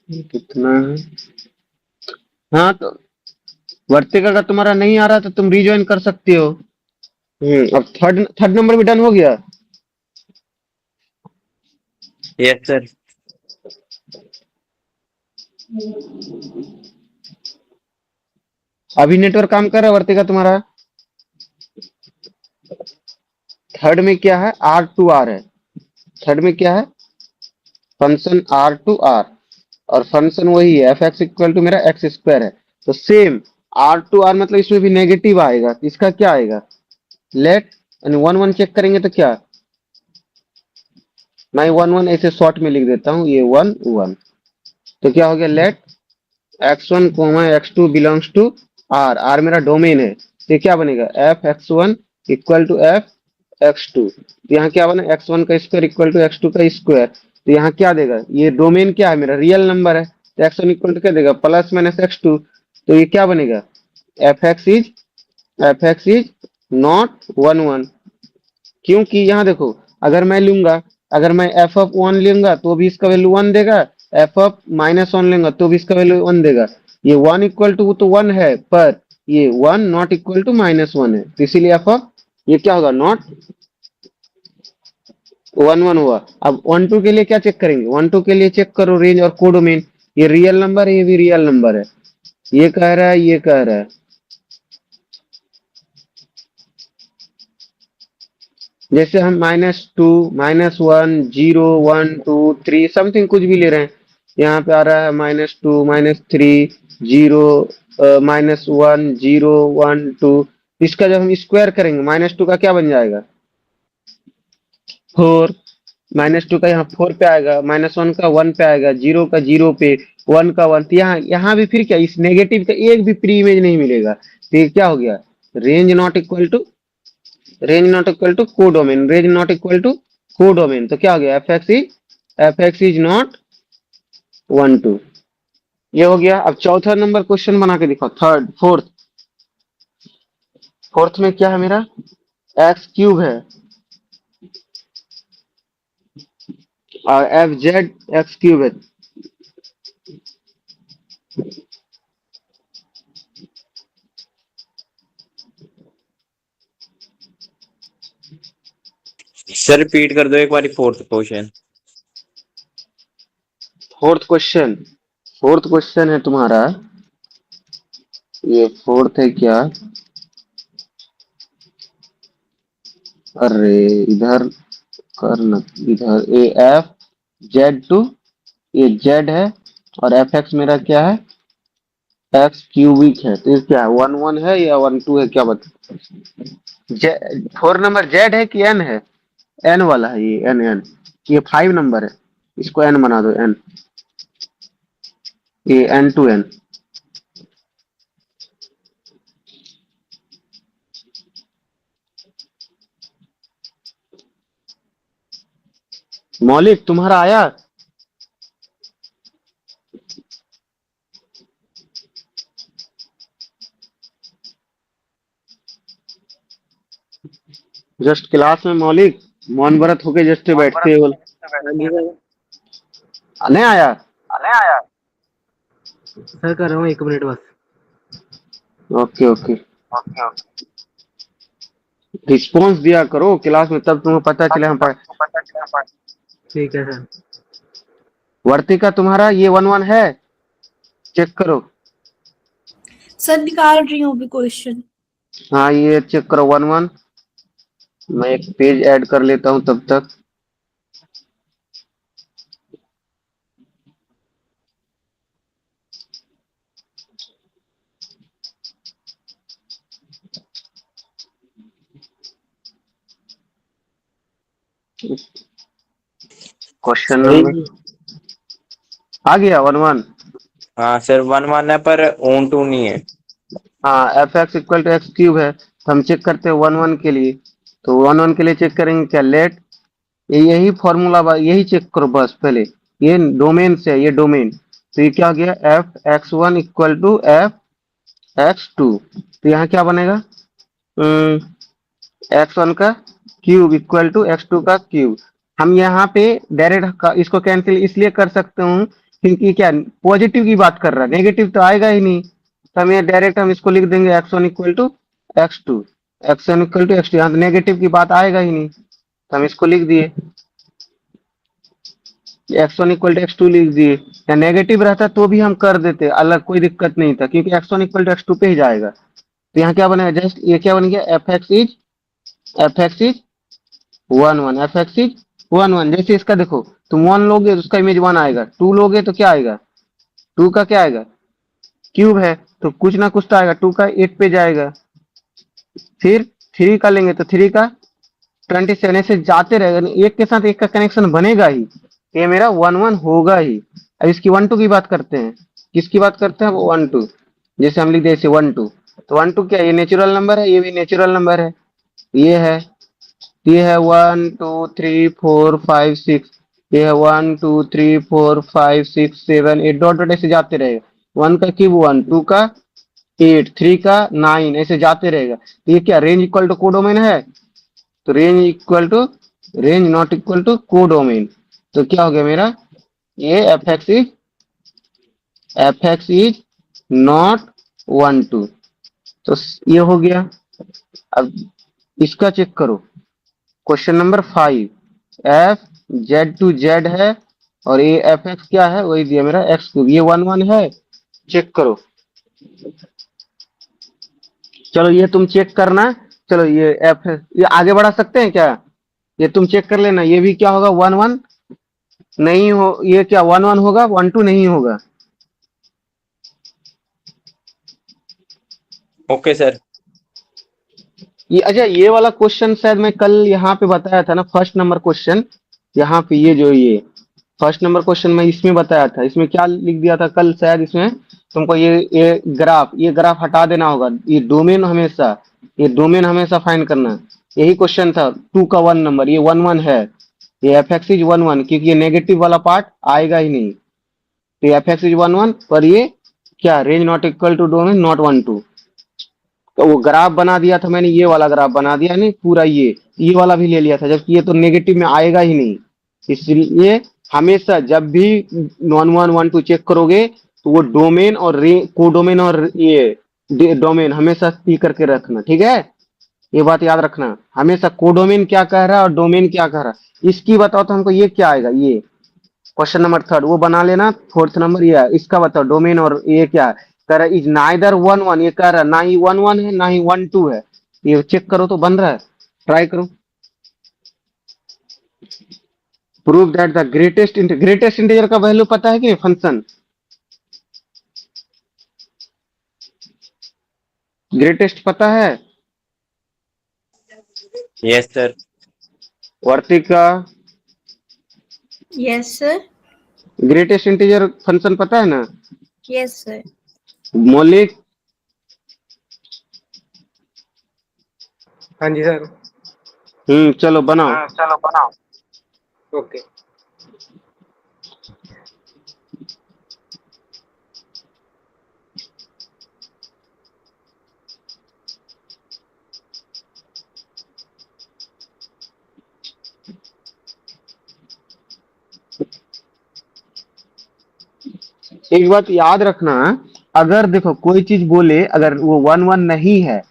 कितना है? हाँ, तो वर्तिका का तुम्हारा नहीं आ रहा तो तुम रिज्वाइन कर सकते हो। अब थर्ड थर्ड नंबर भी डन हो गया। Yes sir. अभी नेटवर्क काम कर रहा है वर्तिका तुम्हारा? थर्ड में क्या है? R2R है। थर्ड में क्या है? फंक्शन R2R, और फंक्शन वही है एफ एक्स इक्वल टू मेरा एक्स स्क्वायर है। तो सेम R2R, मतलब इसमें भी नेगेटिव आएगा, इसका क्या आएगा? लेट 1 1 चेक करेंगे तो क्या? मैं 1 1 ऐसे शॉर्ट में लिख देता हूँ, ये 1 1। तो क्या हो गया? Let x1 x2 belongs to R। R मेरा डोमेन है, तो ये क्या बनेगा? F x1 equal to f x2। तो यहाँ क्या बना? x1 का स्क्वायर इक्वल टू x2 का स्क्वायर। तो यहाँ क्या देगा? ये डोमेन क्या है मेरा? रियल नंबर है, तो एक्स वन इक्वल टू क्या देगा, प्लस माइनस एक्स टू। तो ये क्या बनेगा, f x is not one one. क्योंकि यहाँ देखो, अगर मैं लूंगा, अगर मैं एफ ऑफ वन लूंगा तो भी इसका वैल्यू वन देगा, एफ ऑफ माइनस वन लूंगा तो भी इसका वैल्यू वन देगा। ये वन इक्वल टू तो वन है, पर ये one not equal to minus one है, तो इसीलिए एफ ऑफ ये क्या होगा, नॉट वन वन हुआ। अब वन टू के लिए क्या चेक करेंगे, वन टू के लिए चेक करो रेंज और कोडोमेन। ये रियल नंबर है, ये भी रियल नंबर है, ये कह रहा है, ये कह रहा है। जैसे हम minus two, minus one, zero, one, two, three, something कुछ भी ले रहे हैं। यहाँ पे आ रहा है minus two, minus three, zero, minus one, zero, one, two. इसका जब हम स्क्वायर करेंगे, माइनस टू का क्या बन जाएगा, फोर। माइनस टू का यहाँ फोर पे आएगा, माइनस वन का वन पे आएगा, जीरो का जीरो पे, वन का वन। तो यहाँ भी फिर क्या, इस नेगेटिव का एक भी प्री इमेज नहीं मिलेगा। तो ये क्या हो गया, range not equal to, range not equal to codomain, range not equal to codomain. तो क्या हो गया, f x is not one two. ये हो गया। अब चौथा नंबर क्वेश्चन बना के दिखाओ, थर्ड, फोर्थ में क्या है मेरा, एक्स क्यूब है और एफ जेड एक्स क्यूब है। सर रिपीट कर दो एक बार फोर्थ क्वेश्चन। फोर्थ क्वेश्चन है तुम्हारा, ये फोर्थ है क्या, अरे इधर करना, इधर ए एफ जेड टू, ये जेड है और एफ एक्स मेरा क्या है, एक्स क्यूबिक है। तो ये क्या है, वन वन है या वन टू है, क्या बता। फोर नंबर जेड है कि एन है, एन वाला है ये, एन एन। ये फाइव नंबर है, इसको एन बना दो, एन, ये एन टू एन। मौलिक तुम्हारा आया, जस्ट क्लास में मौलिक मौन व्रत होके जस्ट बैठते हो, हाँ जी सर। नहीं आया। सर कर रहा हूँ, एक मिनट बस। ओके ओके, रिस्पॉन्स दिया करो क्लास में, तब तुम्हें पता चले हम पढ़। ठीक है सर। वर्तिका तुम्हारा ये वन वन है, चेक करो। सर निकाल रही हूँ अभी क्वेश्चन। हाँ ये चेक करो, वन वन। मैं एक पेज ऐड कर लेता हूँ तब तक। क्वेश्चन नंबर आ गया, वन वन। हाँ सर वन वन है पर ओन टू नहीं है। हाँ f x equal to x cube है, तो हम चेक करते हैं वन वन के लिए। तो वन वन के लिए चेक करेंगे क्या, लेट, यही फॉर्मूला, यही चेक करो बस पहले। ये डोमेन से है, ये डोमेन। तो ये क्या हो गया, f x one equal to f x two. तो यहाँ क्या बनेगा, एक्स वन का cube equal to x two का क्यूब। हम यहाँ पे डायरेक्ट इसको कैंसिल इसलिए कर सकते हूँ क्योंकि क्या, पॉजिटिव की बात कर रहा है, नेगेटिव तो आएगा ही नहीं। तो हम ये डायरेक्ट हम इसको लिख देंगे x one equal to x two, x one equal to x two. यहाँ तो नेगेटिव की बात आएगा ही नहीं, तो हम इसको लिख दिए, x one equal to x two लिख दिए। या नेगेटिव रहता तो भी हम कर देते, अलग कोई दिक्कत नहीं था, क्योंकि x one equal to x two पे ही जाएगा। तो यहाँ क्या बनेगा, जस्ट ये क्या बन गया, f x is one one, f x is one one. जैसे इसका देखो, तुम वन लोगे तो उसका इमेज वन आएगा, टू लोगे तो क्या आएगा, टू का क्या आएगा, क्यूब है तो कुछ ना कुछ तो आएगा, टू का एट पे जाएगा। फिर थ्री का लेंगे तो थ्री का 27 से जाते रहेगा, एक के साथ एक का कनेक्शन बनेगा ही, ये मेरा वन वन होगा ही। अब इसकी वन टू की बात करते हैं, किसकी बात करते हैं, वन टू। जैसे हम लिख दे वन टू, तो वन टू क्या, ये नेचुरल नंबर है, ये भी नेचुरल नंबर है, ये है one two three four five six, ये है 1 2 3 4 5 6 7 8 डॉट डॉट ऐसे जाते रहेगा। 1 का क्यूब 1, 2 का 8, 3 का 9 ऐसे जाते रहेगा। तो ये क्या रेंज इक्वल टू कोडोमेन है? तो range not equal to codomain. तो क्या हो गया मेरा? ये एफ एक्स इज नॉट 1 2। तो ये हो गया। अब इसका चेक करो, question number 5, f z to z है और ये एफ एक्स क्या है? वही दिया मेरा एक्स क्यूब। ये 1 1 है, चेक करो। चलो ये तुम चेक करना। चलो ये एफ, ये आगे बढ़ा सकते हैं क्या? ये तुम चेक कर लेना। ये भी क्या होगा? 1 1 नहीं हो, ये क्या 1 1 होगा? 1 2 नहीं होगा। Okay sir. ये अच्छा, ये वाला क्वेश्चन शायद मैं कल यहाँ पे बताया था ना, फर्स्ट नंबर क्वेश्चन। यहाँ पे ये फर्स्ट नंबर क्वेश्चन मैं इसमें बताया था। इसमें क्या लिख दिया था कल? शायद इसमें तुमको ये ग्राफ हटा देना होगा। ये डोमेन हमेशा फाइंड करना। यही क्वेश्चन था 2 का 1 नंबर। ये 1 1 है, ये एफ एक्स इज 1 1, क्योंकि ये नेगेटिव वाला पार्ट आएगा ही नहीं। तो एफ एक्स इज 1 1 पर ये क्या? Range not equal to domain not 1 2। तो वो ग्राफ बना दिया था मैंने, ये वाला ग्राफ बना दिया नहीं पूरा, ये वाला भी ले लिया था, जबकि ये तो नेगेटिव में आएगा ही नहीं। इसलिए हमेशा जब भी नॉन 1 1 2 चेक करोगे तो वो डोमेन और कोडोमेन और ये डोमेन हमेशा सी करके रखना, ठीक है? ये बात याद रखना, हमेशा कोडोमेन क्या कह रहा है और डोमेन क्या कह रहा है। इसकी बताओ तो हमको ये क्या आएगा? ये क्वेश्चन नंबर 3 वो बना लेना। 4th नंबर ये है, इसका बताओ डोमेन और ये क्या है? कह रहा है इज नाइदर 1 1, ये कह रहा है ना ही 1 1 है ना ही 1 2 है। ये चेक करो तो बन रहा है, ट्राई करो। Prove that the greatest integer का वैल्यू पता है कि नहीं? फंक्शन ग्रेटेस्ट पता है? Yes sir. Vartika Yes, sir. Greatest integer function पता है ना? Yes, sir. मौलिक हाँ जी सर। चलो बनाओ। ओके। एक बात याद रखना, अगर देखो कोई चीज बोले, अगर वो 1 1 नहीं है,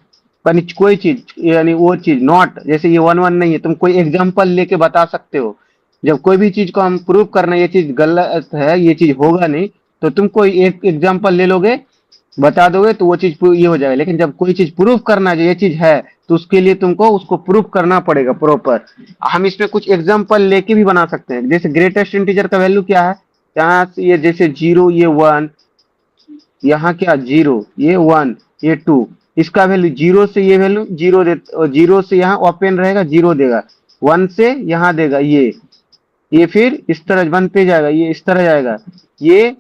पर कोई चीज यानी वो चीज नॉट, जैसे ये 1 1 नहीं है, तुम कोई एग्जांपल लेके बता सकते हो। जब कोई भी चीज को हम प्रूव करना ये चीज गलत है, ये चीज होगा नहीं, तो तुम कोई एक एग्जांपल ले लोगे, बता दोगे, तो वो चीज ये हो जाएगा। लेकिन जब कोई चीज प्रूव करना है ये चीज है, तो उसके लिए तुमको उसको प्रूव करना पड़ेगा प्रॉपर। हम इसमें कुछ एग्जांपल लेके भी बना सकते हैं। जैसे ग्रेटेस्ट इंटीजर का वैल्यू क्या है? यहाँ से ये जैसे 0, ये 1, यहाँ क्या 0, ये 1, ये 2, इसका वैल्यू 0 से ये वैल्यू 0 दे, 0 से यहाँ ओपन रहेगा 0 देगा, 1 से यहाँ देगा ये फिर इस तरह 1 पे जाएगा, ये इस तरह जाएगा, ये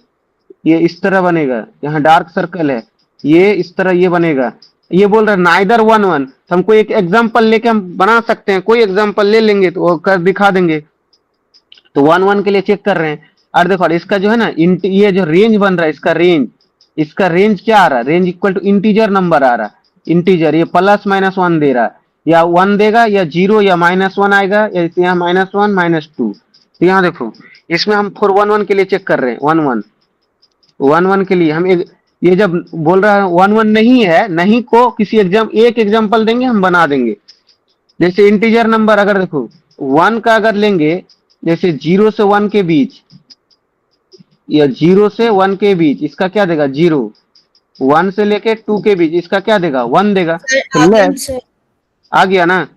इस तरह बनेगा, यहाँ डार्क सर्कल है, ये इस तरह ये बनेगा। ये बोल रहा है नाइदर 1 1, तो हमको एक एग्जांपल लेके हम बना सकते हैं। कोई एग्जांपल ले लेंगे तो वो कर दिखा देंगे। तो 1 1 के लिए चेक कर रहे हैं। और देखो इसका जो है ना ये जो रेंज बन रहा है, इसका रेंज क्या आ रहा है? Range equal to integer number आ रहा है। इंटीजर ये प्लस माइनस 1 दे रहा है, या 1 देगा, या 0 या -1 आएगा, या यहाँ -1 -2। तो यहाँ देखो इसमें हम 4 1 1 के लिए चेक कर रहे हैं। 1 1 के लिए हम ये जब बोल रहा है 1 1 नहीं है, नहीं को किसी एक एग्जाम्पल देंगे, हम बना देंगे। जैसे इंटीजर नंबर अगर देखो 1 का अगर लेंगे, जैसे 0 से 1 के बीच, या 0 से 1 के बीच, इसका क्या देगा? 0। 1 से लेके 2 के बीच, इसका क्या देगा? 1 देगा। Sir, तो again, लेट sir. आ गया ना?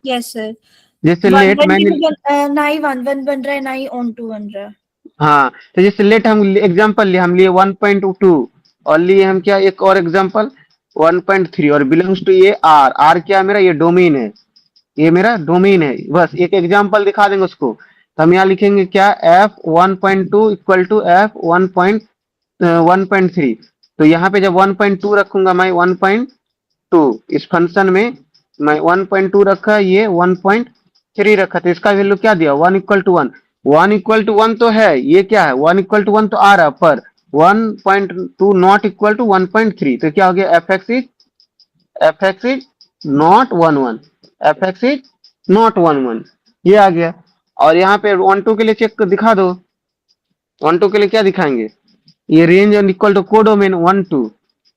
Yes, sir. जैसे 1 लेट 1 मैंने ना ही 1 1 बन रहा है, ना ही on 2 बन रहा है। हाँ, तो जैसे लेट हम एग्जांपल लिए, हम लिए 1.2 और लिए हम क्या एक और एग्जांपल 1.3 और बिलोंग्स टू ये आर क्या मेरा? ये डोमेन है, ये मेरा डोमेन है। बस एक एग्जांपल दिखा देंगे उसको। तो हम यहाँ लिखेंगे क्या? f1.2 equal to f1.3। तो यहाँ पे जब 1.2 रखूंगा मैं 1.2, इस फंक्शन में मैं 1.2 रखा, ये 1.3 रखा, तो इसका वैल्यू क्या दिया? 1 इक्वल टू 1। 1 इक्वल टू 1 तो है, ये क्या है 1 इक्वल टू 1 तो आ रहा, पर 1.2 नॉट इक्वल टू 1.3, तो क्या हो गया f x is not 1 1, F x is not 1 1, ये आ गया। और यहाँ पे 1 2 के लिए चेक दिखा दो, 1 2 के लिए क्या दिखाएंगे, ये रेंज इक्वल टू कोडोमेन 1 2,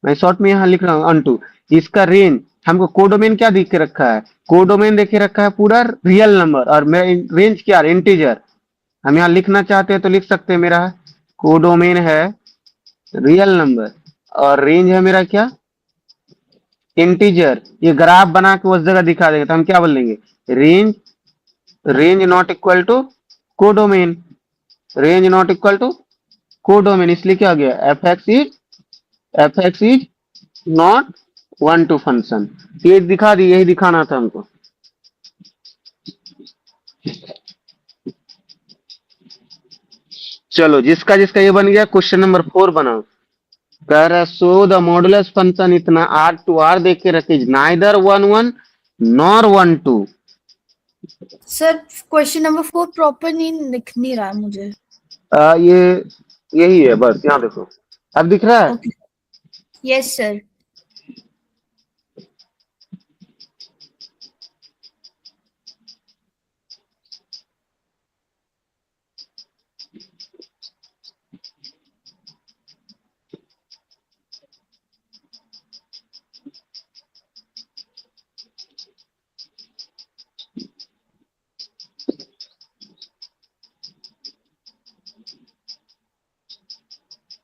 मैं शॉर्ट में यहाँ लिख रहा हूँ 1 2, इसका रेंज हमको कोडोमेन क्या दिख के रखा है, कोडोमेन देखे रखा है पूरा रियल नंबर, और मेरा रेंज क्या है इंटीजर। हम यहाँ लिखना चाहते हैं तो लिख सकते हैं, मेरा कोडोमेन है रियल नंबर और रेंज है मेरा क्या इंटीजर। ये ग्राफ बना के उस जगह दिखा देंगे तो हम क्या बोलेंगे, range range not equal to codomain, range not equal to codomain, इसलिए क्या हो गया f x is not 1 2 function. ये दिखा दी, यही दिखाना था हमको। चलो जिसका जिसका ये बन गया, क्वेश्चन नंबर 4 बनाओ। कह रहा सो द मॉडुलस फंक्शन इतना आर टू आर देख के रखे, neither 1 1 nor 1 2। Sir question number 4 proper नहीं दिख नहीं रहा है मुझे। ये यही है बस, यहाँ देखो अब दिख रहा है। Okay, yes sir.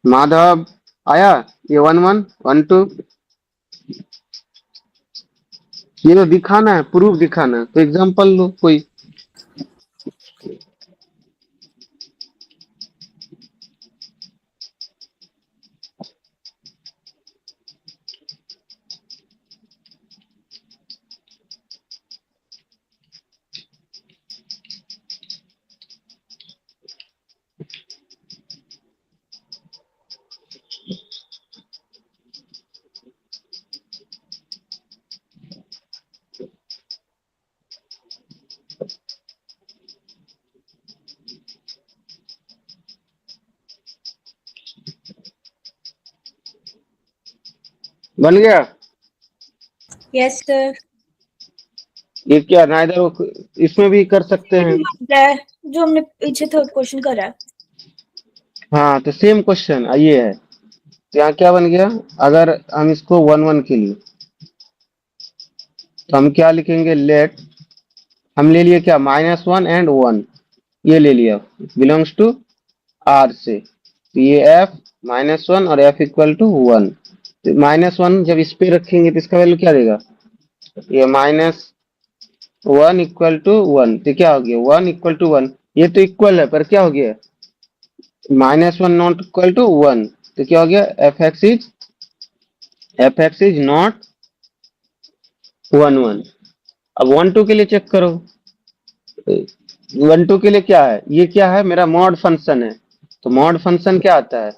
माधव आया, ये 1 1 1 2, ये तो दिखाना है, प्रूफ दिखाना है, तो एग्जांपल लो कोई। बन गया, यस सर। ये क्या नाइदर, इसमें भी कर सकते हैं। जो हमने पीछे थर्ड क्वेश्चन करा है। हाँ तो सेम क्वेश्चन ये है, तो यहाँ क्या बन गया, अगर हम इसको 1 1 के लिए तो हम क्या लिखेंगे, लेट, हम ले लिए क्या -1 एंड 1, ये ले लिया बिलोंग्स टू आर से, तो ये एफ -1 और एफ इक्वल टू 1, तो -1 जब इस पे रखेंगे तो इसका वैल्यू क्या देगा, ये -1 इक्वल टू 1, तो क्या हो गया 1 इक्वल टू 1, ये तो इक्वल है पर क्या हो गया -1 नॉट इक्वल टू 1, तो क्या हो गया एफ एक्स इज नॉट 1 1। अब 1 2 के लिए चेक करो, 1 2 के लिए क्या है, ये क्या है मेरा मॉड फंक्शन है, तो मॉड फंक्शन क्या आता है,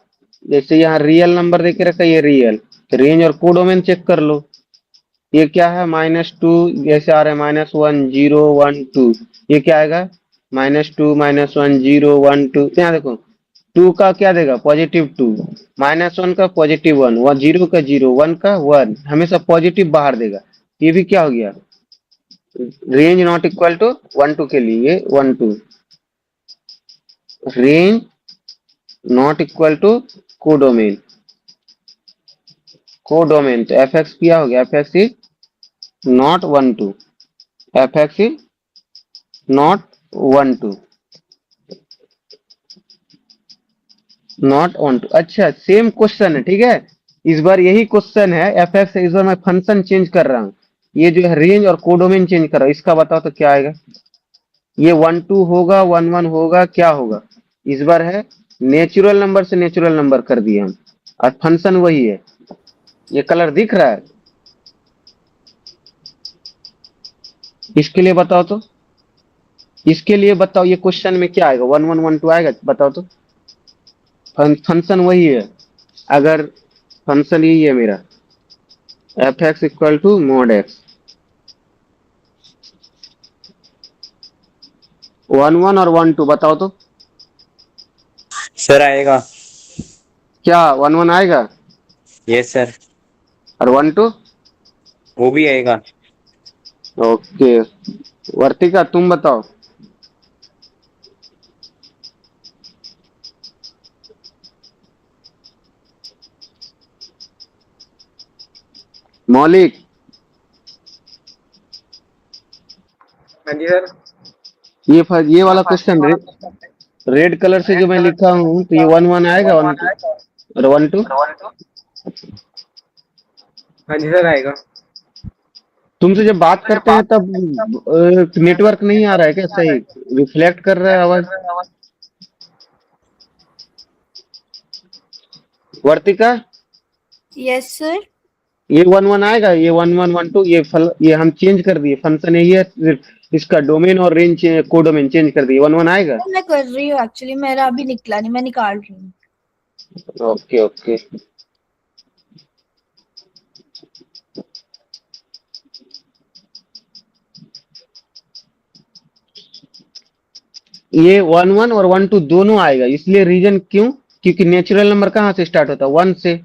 जैसे यहाँ रियल नंबर देके रखा है, ये रियल, तो रेंज और कोडोमेन चेक कर लो, ये क्या है -2, जैसे आ रहा है -1 0 1 2, ये क्या आएगा -2 -1 0 1 2, यहाँ देखो 2 का क्या देगा +2, -1 का +1, 0 का 0, 1 का 1, हमेशा पॉजिटिव बाहर देगा, ये भी क्या हो गया रेंज नॉट इक्वल टू 1 2 के लिए 1 2, range not equal to codomain, codomain तो एफ एक्स क्या हो गया, f x is not 1 2, f x is not 1 2, not 1 2। अच्छा सेम क्वेश्चन है, ठीक है, इस बार यही क्वेश्चन है एफ एक्स, इस बार मैं फंक्शन चेंज कर रहा हूँ, ये जो है रेंज और कोडोमेन चेंज कर रहा हूँ, इसका बताओ तो क्या आएगा, ये 1 2 होगा 1 1 होगा, क्या होगा, इस बार है नेचुरल नंबर से नेचुरल नंबर कर दिए हम, और फंक्शन वही है, ये कलर दिख रहा है, इसके लिए बताओ तो, इसके लिए बताओ ये क्वेश्चन में क्या आएगा, 1 1 1 2 आएगा, बताओ तो, फंक्शन वही है, अगर फंक्शन यही है मेरा f x equal to mod x, 1 1 और 1 2 बताओ तो सर आएगा। क्या 1 1 आएगा यस सर। और 1 2? वो भी आएगा। ओके, वर्तिका तुम बताओ। मौलिक, हाँ जी सर। ये वाला क्वेश्चन रेड कलर से जो मैं लिखा हूँ, तो ये 1 1 आएगा, 1 2 और 1 2? हाँ जी सर आएगा। तुमसे जब बात करते हैं तब नेटवर्क नहीं आ रहा है क्या? सही रिफ्लेक्ट कर रहा है आवाज? वर्तिका, Yes, sir. ये 1 1 आएगा, ये 1 1 1 2, ये हम चेंज कर दिए फंक्शन, यही है इसका डोमेन और रेंज कोडोमेन चेंज कर दिए। 1 1 आएगा। मैं कर रही हूँ एक्चुअली, मेरा अभी निकला नहीं, मैं निकाल रही हूँ। ओके ओके, ये 1 1 और 1 2 दोनों आएगा, इसलिए रीजन क्यों? क्योंकि नेचुरल नंबर कहाँ से स्टार्ट होता है? 1 से।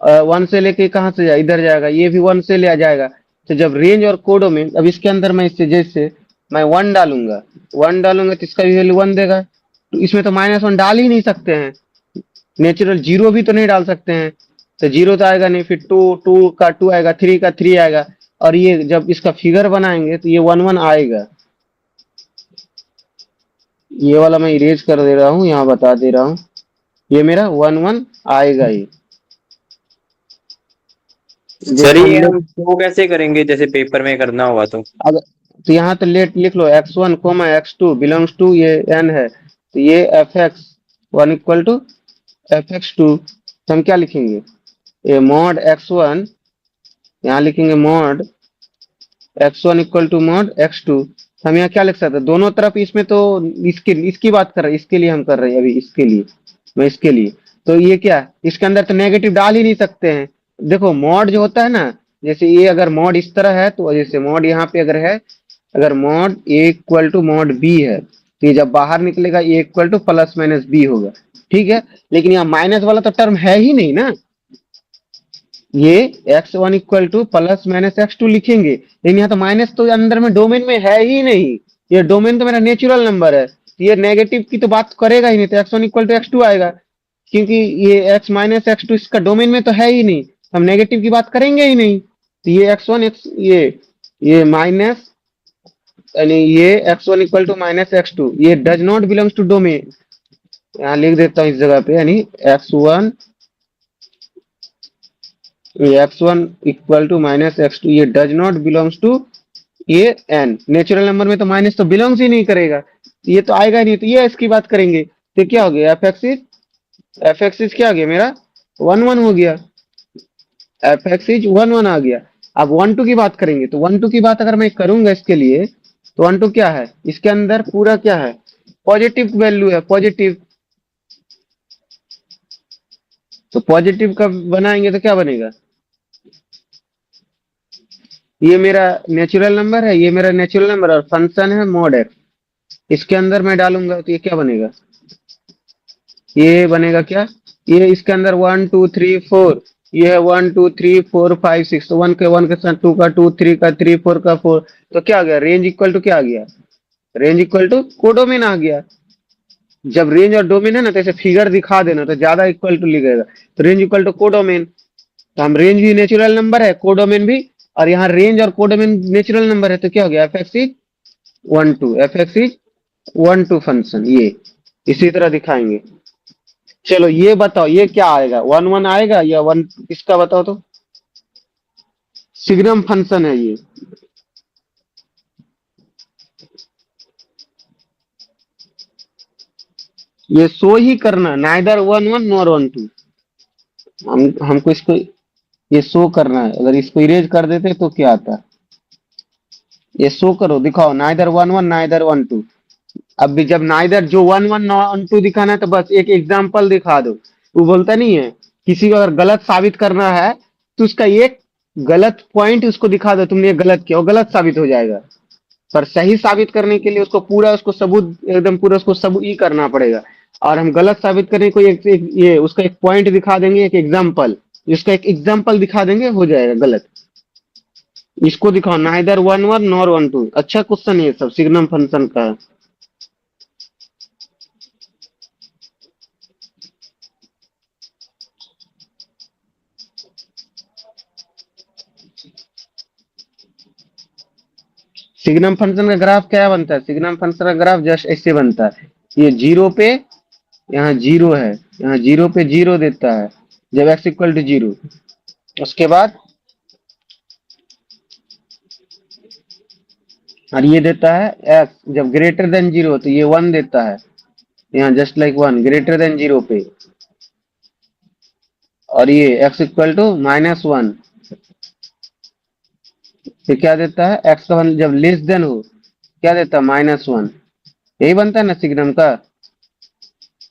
1 से लेके कहाँ से इधर जाएगा, ये भी 1 से ले आ जाएगा। तो जब रेंज और कोडोमेन, अब इसके अंदर मैं इससे जैसे मैं 1 डालूंगा, 1 डालूंगा तो इसका भी वैल्यू 1 देगा। तो इसमें तो -1 डाल ही नहीं सकते हैं, नेचुरल 0 भी तो नहीं डाल सकते हैं, तो 0 तो आएगा नहीं। फिर 2 का 2 आएगा, 3 का 3 आएगा, और ये जब इसका फिगर बनाएंगे तो ये 1 1 आएगा। ये वाला मैं इरेज कर दे रहा हूँ, यहाँ बता दे रहा हूँ, ये मेरा 1 1 आएगा ही। सर जैसे हम ये लोग हम शो कैसे करेंगे, जैसे पेपर में करना होगा तो? अगर, तो यहाँ तो लेट लिख लो x1, x2 बिलोंग्स टू ये n है, तो ये fx1 इक्वल टू fx2, तो हम क्या लिखेंगे? ये मॉड x1, यहाँ लिखेंगे mod x1 equal to mod x2। हम यहाँ क्या लिख सकते हैं? दोनों तरफ इसमें तो इसकी बात कर रहे हैं, इसके लिए हम कर रहे हैं अभी, इसके लिए मैं इसके लिए। तो ये क्या, इसके अंदर तो नेगेटिव डाल ही नहीं सकते हैं। देखो मॉड जो होता है ना, जैसे ये अगर मॉड इस तरह है, तो जैसे मॉड यहाँ पे अगर है, अगर mod A equal to mod B है, तो ये जब बाहर निकलेगा A equal to plus minus B होगा, ठीक है। लेकिन यहाँ माइनस वाला तो टर्म है ही नहीं ना, ये x1 equal to plus minus x2 लिखेंगे, लेकिन यहाँ तो माइनस तो अंदर में डोमेन में है ही नहीं। ये डोमेन तो मेरा नेचुरल नंबर है, तो ये नेगेटिव की तो बात करेगा ही नहीं, तो x1 इक्वल टू x2 आएगा, क्योंकि ये x माइनस x2 इसका डोमेन में तो है ही नहीं, हम नेगेटिव की बात करेंगे ही नहीं। तो ये x1 ये माइनस, यानी ये x1 equal to minus x2, ये does not belongs to domain. यहाँ लिख देता हूँ इस जगह पे, यानी x1 equal to minus x2, ये डज नॉट बिलोंग्स टू ये n। नेचुरल नंबर में तो माइनस तो बिलोंग्स ही नहीं करेगा, ये तो आएगा ही नहीं, तो ये इसकी बात करेंगे। तो क्या हो गया, एफ एक्स इज क्या हो गया मेरा 1 1 हो गया, एफ एक्स इज 1 1 आ गया। अब 1 2 की बात करेंगे, तो 1 2 की बात अगर मैं करूंगा इसके लिए, तो 1 2 क्या है, इसके अंदर पूरा क्या है, पॉजिटिव वैल्यू है, पॉजिटिव। तो पॉजिटिव का बनाएंगे तो क्या बनेगा, ये मेरा नेचुरल नंबर है, ये मेरा नेचुरल नंबर और फंक्शन है मॉड एक्स, इसके अंदर मैं डालूंगा तो ये क्या बनेगा, ये बनेगा क्या, ये इसके अंदर 1 2 3 4, ये है 1 2 3 4 5 6, तो 1 के साथ 2 का 2, 3 का 3, 4 का 4, तो क्या आ गया, रेंज इक्वल टू क्या आ गया, रेंज इक्वल टू कोडोमेन आ गया। जब रेंज और डोमेन है ना, तो ऐसे फिगर दिखा देना, तो ज्यादा इक्वल टू लिखेगा, तो रेंज इक्वल टू कोडोमेन। तो हम रेंज भी नेचुरल नंबर है, कोडोमेन भी, और यहाँ रेंज और कोडोमेन नेचुरल नंबर है, तो क्या हो गया, f x is 1 2, f x is 1 2 function, ये इसी तरह दिखाएंगे। चलो ये बताओ, ये क्या आएगा, 1 1 आएगा या 1, इसका बताओ तो। सिग्नम फंक्शन है ये सो ही करना, नाइदर 1 1 नॉर 1 2, हमको इसको ये शो करना है। अगर इसको इरेज कर देते तो क्या आता, ये शो करो, दिखाओ, नाइदर 1 1 नाइदर 1 2। अब भी जब नाइदर जो 1 1 1 2 दिखाना है, तो बस एक एग्जांपल दिखा दो। वो बोलता नहीं है, किसी को अगर गलत साबित करना है, तो उसका एक गलत पॉइंट उसको दिखा दो, तुमने ये गलत किया, वो गलत साबित हो जाएगा। पर सही साबित करने के लिए उसको पूरा उसको सबूत एकदम पूरा उसको सबूत ही करना पड़ेगा। और हम गलत साबित करने को ये उसका एक पॉइंट दिखा देंगे, एक एग्जाम्पल, इसका एक एग्जाम्पल दिखा देंगे, हो जाएगा गलत। इसको दिखाओ, neither one one nor one two. अच्छा क्वेश्चन ये सब सिग्नम फंक्शन का है। सिग्नम फंक्शन का ग्राफ क्या बनता है? सिग्नम फंक्शन का ग्राफ जस्ट ऐसे बनता है, ये जीरो पे, यहाँ जीरो है, यहाँ जीरो पे जीरो देता है जब एक्स इक्वल टू जीरो। उसके बाद और ये देता है एक्स जब ग्रेटर देन जीरो, तो ये वन देता है, यहाँ just like one greater than zero पे। और ये x equal to minus one, ये क्या देता है? एक्स का वन जब लेस देन हो क्या देता है? Minus one. यही बनता है ना सिग्नम का।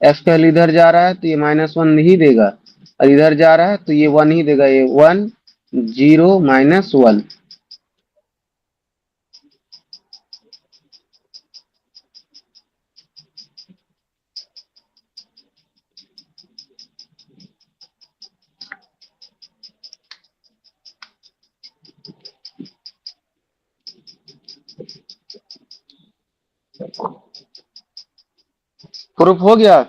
एक्स का वैल्यू इधर जा रहा है तो ये माइनस वन ही देगा, और इधर जा रहा है तो ये वन ही देगा, ये one zero minus one. Proof हो गया।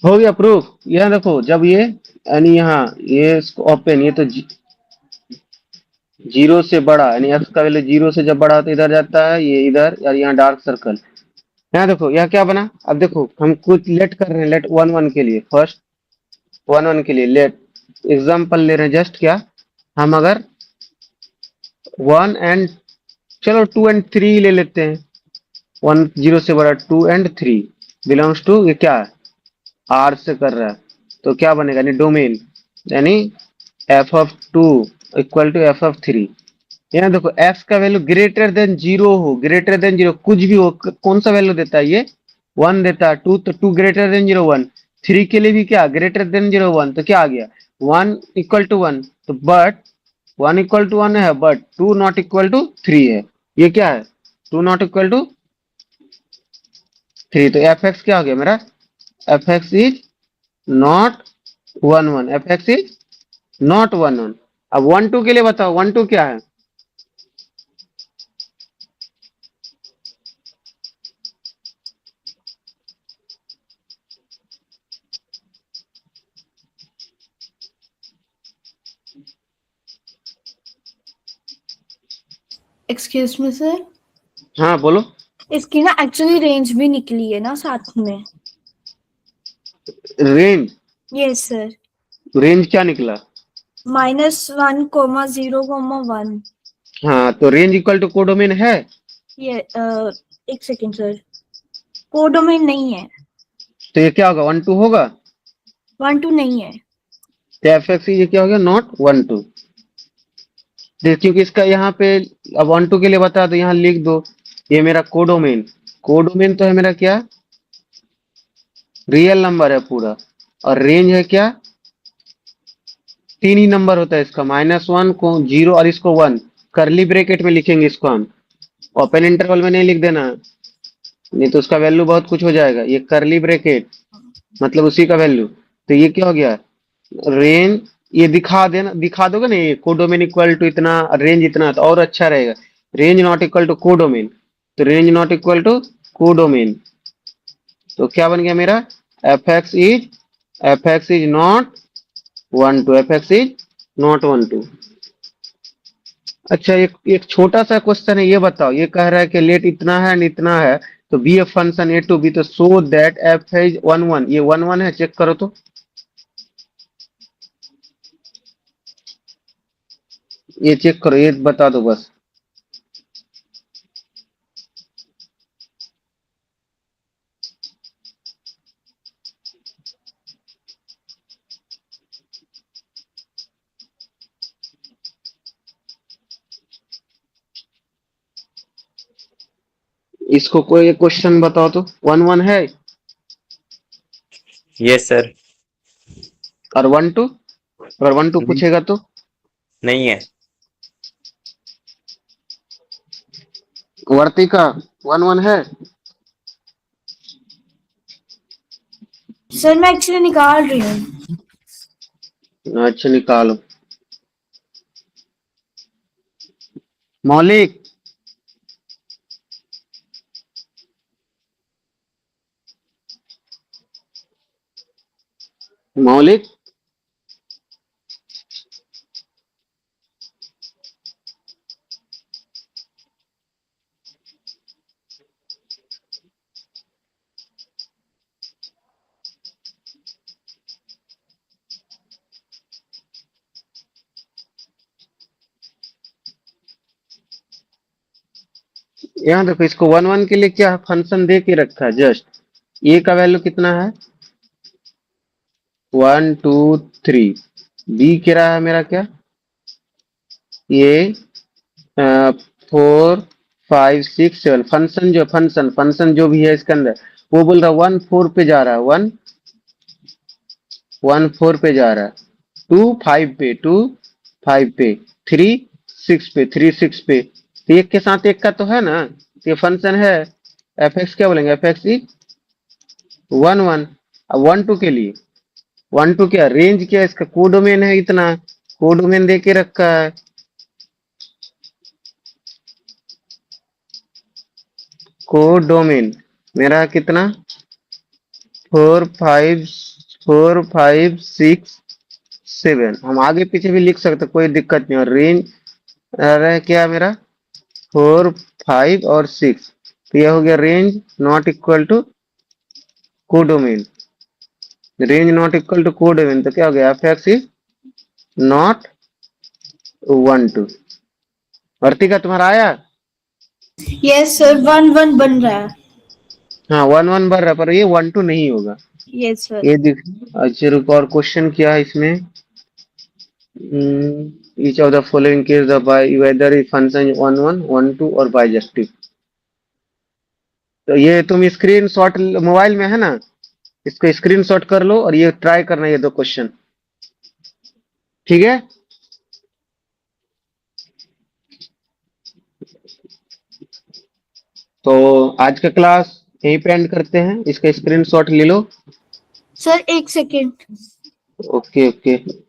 हो गया प्रूफ। यहाँ देखो, जब ये यानी यहाँ ये ओपन, ये तो जीरो से बड़ा, यानी एक्स का वैल्यू जीरो से जब बड़ा तो इधर जाता है, ये इधर, और यहाँ डार्क सर्कल। यहाँ देखो यह क्या बना। अब देखो हम कुछ लेट कर रहे हैं, लेट वन वन के लिए, फर्स्ट वन वन के लिए लेट एग्जाम्पल ले रहे हैं जस्ट। क्या हम अगर वन एंड, चलो टू एंड थ्री ले लेते हैं, वन जीरो से बड़ा, two and three belongs to, ये क्या है? आर से कर रहा है, तो क्या बनेगा? यानी डोमेन, यानी f of two equal to f of three. यहाँ देखो एक्स का वैल्यू ग्रेटर देन जीरो हो, ग्रेटर देन जीरो कुछ भी हो, कौन सा वैल्यू देता है? ये वन देता है। टू तो two greater than zero one, three के लिए भी क्या ग्रेटर देन जीरो वन, तो क्या आ गया? One equal to one. तो but one equal to one है, but two not equal to three है। ये क्या है? Two not equal to three. तो एफ एक्स क्या हो गया मेरा? F x is not one one, f x is not one one. अब वन टू के लिए बताओ, वन टू क्या है? एक्सक्यूज मी सर, हाँ बोलो। इसकी ना एक्चुअली रेंज भी निकली है ना साथ में। रेंज? यस सर, रेंज क्या निकला? -1,0,1। हाँ तो रेंज इक्वल टू कोडोमेन है। ये एक सेकेंड सर, कोडोमेन नहीं है, तो ये क्या होगा? वन टू होगा। 1,2 नहीं है। तो एफ एक्स ये क्या हो गया? Not one to. क्योंकि इसका यहाँ पे अब वन टू के लिए बता दो, यहाँ लिख दो ये मेरा कोडोमेन। कोडोमेन तो है मेरा क्या? रियल नंबर है पूरा। और रेंज है क्या? तीन ही नंबर होता है इसका, -1 को जीरो और इसको वन। करली ब्रैकेट में लिखेंगे इसको हम, ओपन इंटरवल में नहीं लिख देना, नहीं तो उसका वैल्यू बहुत कुछ हो जाएगा। ये करली ब्रैकेट मतलब उसी का वैल्यू। तो ये क्या हो गया? रेंज, ये दिखा देना, दिखा दोगे ना, ये कोडोमेन इक्वल टू इतना, रेंज इतना, तो और अच्छा रहेगा। Range not equal to codomain, तो range not equal to codomain. तो क्या बन गया मेरा? F x is not one two, f x is not one two. अच्छा एक छोटा सा क्वेश्चन है, ये बताओ, ये कह रहा है कि लेट इतना है इतना है, तो B f function A to B, तो so that f is one one, ये वन वन है, चेक करो तो। ये चेक करो, ये बता दो बस। इसको कोई क्वेश्चन बताओ तो। 1 1 है यस सर। और 1 2, अगर 1 2 पूछेगा तो नहीं है। वर्तिका 1 1 है। सर मैं एक्चुअली निकाल रही हूँ। अच्छा निकालो। मौलिक मौलिक यहाँ देखो, इसको 1 1 के लिए क्या फंक्शन दे के रखा है। जस्ट ए का वैल्यू कितना है 1 2 3। बी कह रहा है मेरा क्या ये 4 5 6 7। फंक्शन जो फंक्शन जो भी है इसके अंदर वो बोल रहा है 1 4 पे जा रहा है। 1 4 पे जा रहा है। 2 5 पे, 2 5 पे, 3 6 पे, 3 6 पे। तो एक के साथ एक का तो है ना, तो ये फंक्शन है। एफ एक्स क्या बोलेंगे, एफ एक्स 1 1। अब 1 2 के लिए 1 2 क्या रेंज क्या है इसका, कोडोमेन है इतना, कोडोमेन दे के रखा है। कोडोमेन मेरा कितना 4 5 4 5 6 7। हम आगे पीछे भी लिख सकते, कोई दिक्कत नहीं। और रेंज रहा क्या मेरा 4 5 और 6। तो यह हो गया range not equal to codomain. Range not equal to codomain तो क्या हो गया, f x is not 1 2। Vartika तुम्हारा आया। यस सर 1 1 बन रहा है। हाँ 1 1 बढ़ रहा है, पर ये 1 2 नहीं होगा। Yes sir. ये दिख। अच्छा रुको, और क्वेश्चन क्या है इसमें। Each of the following case the by whether is function 1 1 1 2 और बाइजेक्टिव। तो ये तुम स्क्रीनशॉट मोबाइल में है ना, इसको स्क्रीनशॉट कर लो और ये ट्राई करना, ये 2 क्वेश्चन। ठीक है। तो आज का क्लास यहीं पे एंड करते हैं, इसका स्क्रीनशॉट ले लो। Sir 1 second. Okay okay.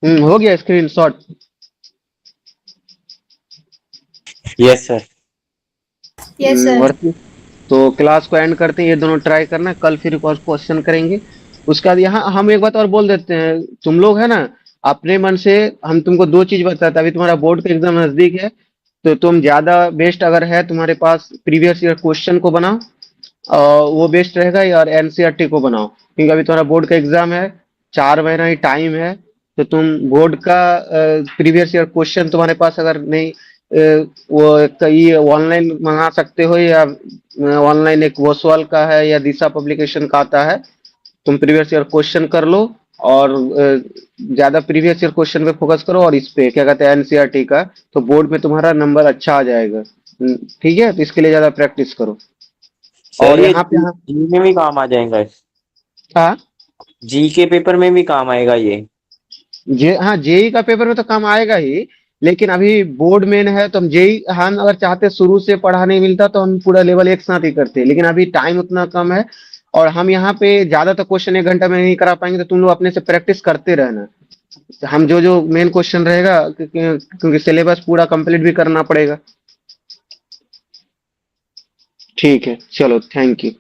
हो गया screenshot. Yes sir. Yes sir. Varti. तो क्लास को एंड करते हैं, ये दोनों ट्राई करना, कल फिर और क्वेश्चन करेंगे। उसके बाद यहाँ हम एक बात और बोल देते हैं, तुम लोग है ना अपने मन से, हम तुमको 2 चीज बताते हैं। अभी तुम्हारा बोर्ड का एग्जाम नजदीक है, तो तुम ज्यादा बेस्ट अगर है तुम्हारे पास प्रीवियस ईयर क्वेश्चन को बनाओ, वो बेस्ट रहेगा। यार एनसीईआरटी को बनाओ, क्योंकि अभी तुम्हारा बोर्ड का एग्जाम है, 4 महीना ही टाइम है। तो तुम बोर्ड का प्रीवियस ईयर क्वेश्चन तुम्हारे पास अगर नहीं, वो ये ऑनलाइन मंगा सकते हो, या ऑनलाइन एक वो सवाल का है या दिशा पब्लिकेशन का आता है, तुम प्रीवियस ईयर क्वेश्चन कर लो। और ज्यादा प्रीवियस ईयर क्वेश्चन पे फोकस करो, और इस पे क्या कहते हैं एनसीईआरटी का, तो बोर्ड में तुम्हारा नंबर अच्छा आ जाएगा। ठीक है, तो इसके लिए ज्यादा प्रैक्टिस करो। सर और ये यहाँ पे जी में भी काम आ जाएगा। हाँ जी के पेपर में भी काम आएगा ये। हाँ जेई का पेपर में तो काम आएगा ही, लेकिन अभी बोर्ड मेन है, तो हम जेई, हम अगर चाहते शुरू से पढ़ा नहीं मिलता तो हम पूरा लेवल एक साथ ही करते, लेकिन अभी टाइम उतना कम है। और हम यहाँ पे ज्यादा तो क्वेश्चन 1 घंटा में नहीं करा पाएंगे, तो तुम लोग अपने से प्रैक्टिस करते रहना। हम जो जो मेन क्वेश्चन रहेगा, क्योंकि सिलेबस पूरा कंप्लीट भी करना पड़ेगा। ठीक है, चलो थैंक यू।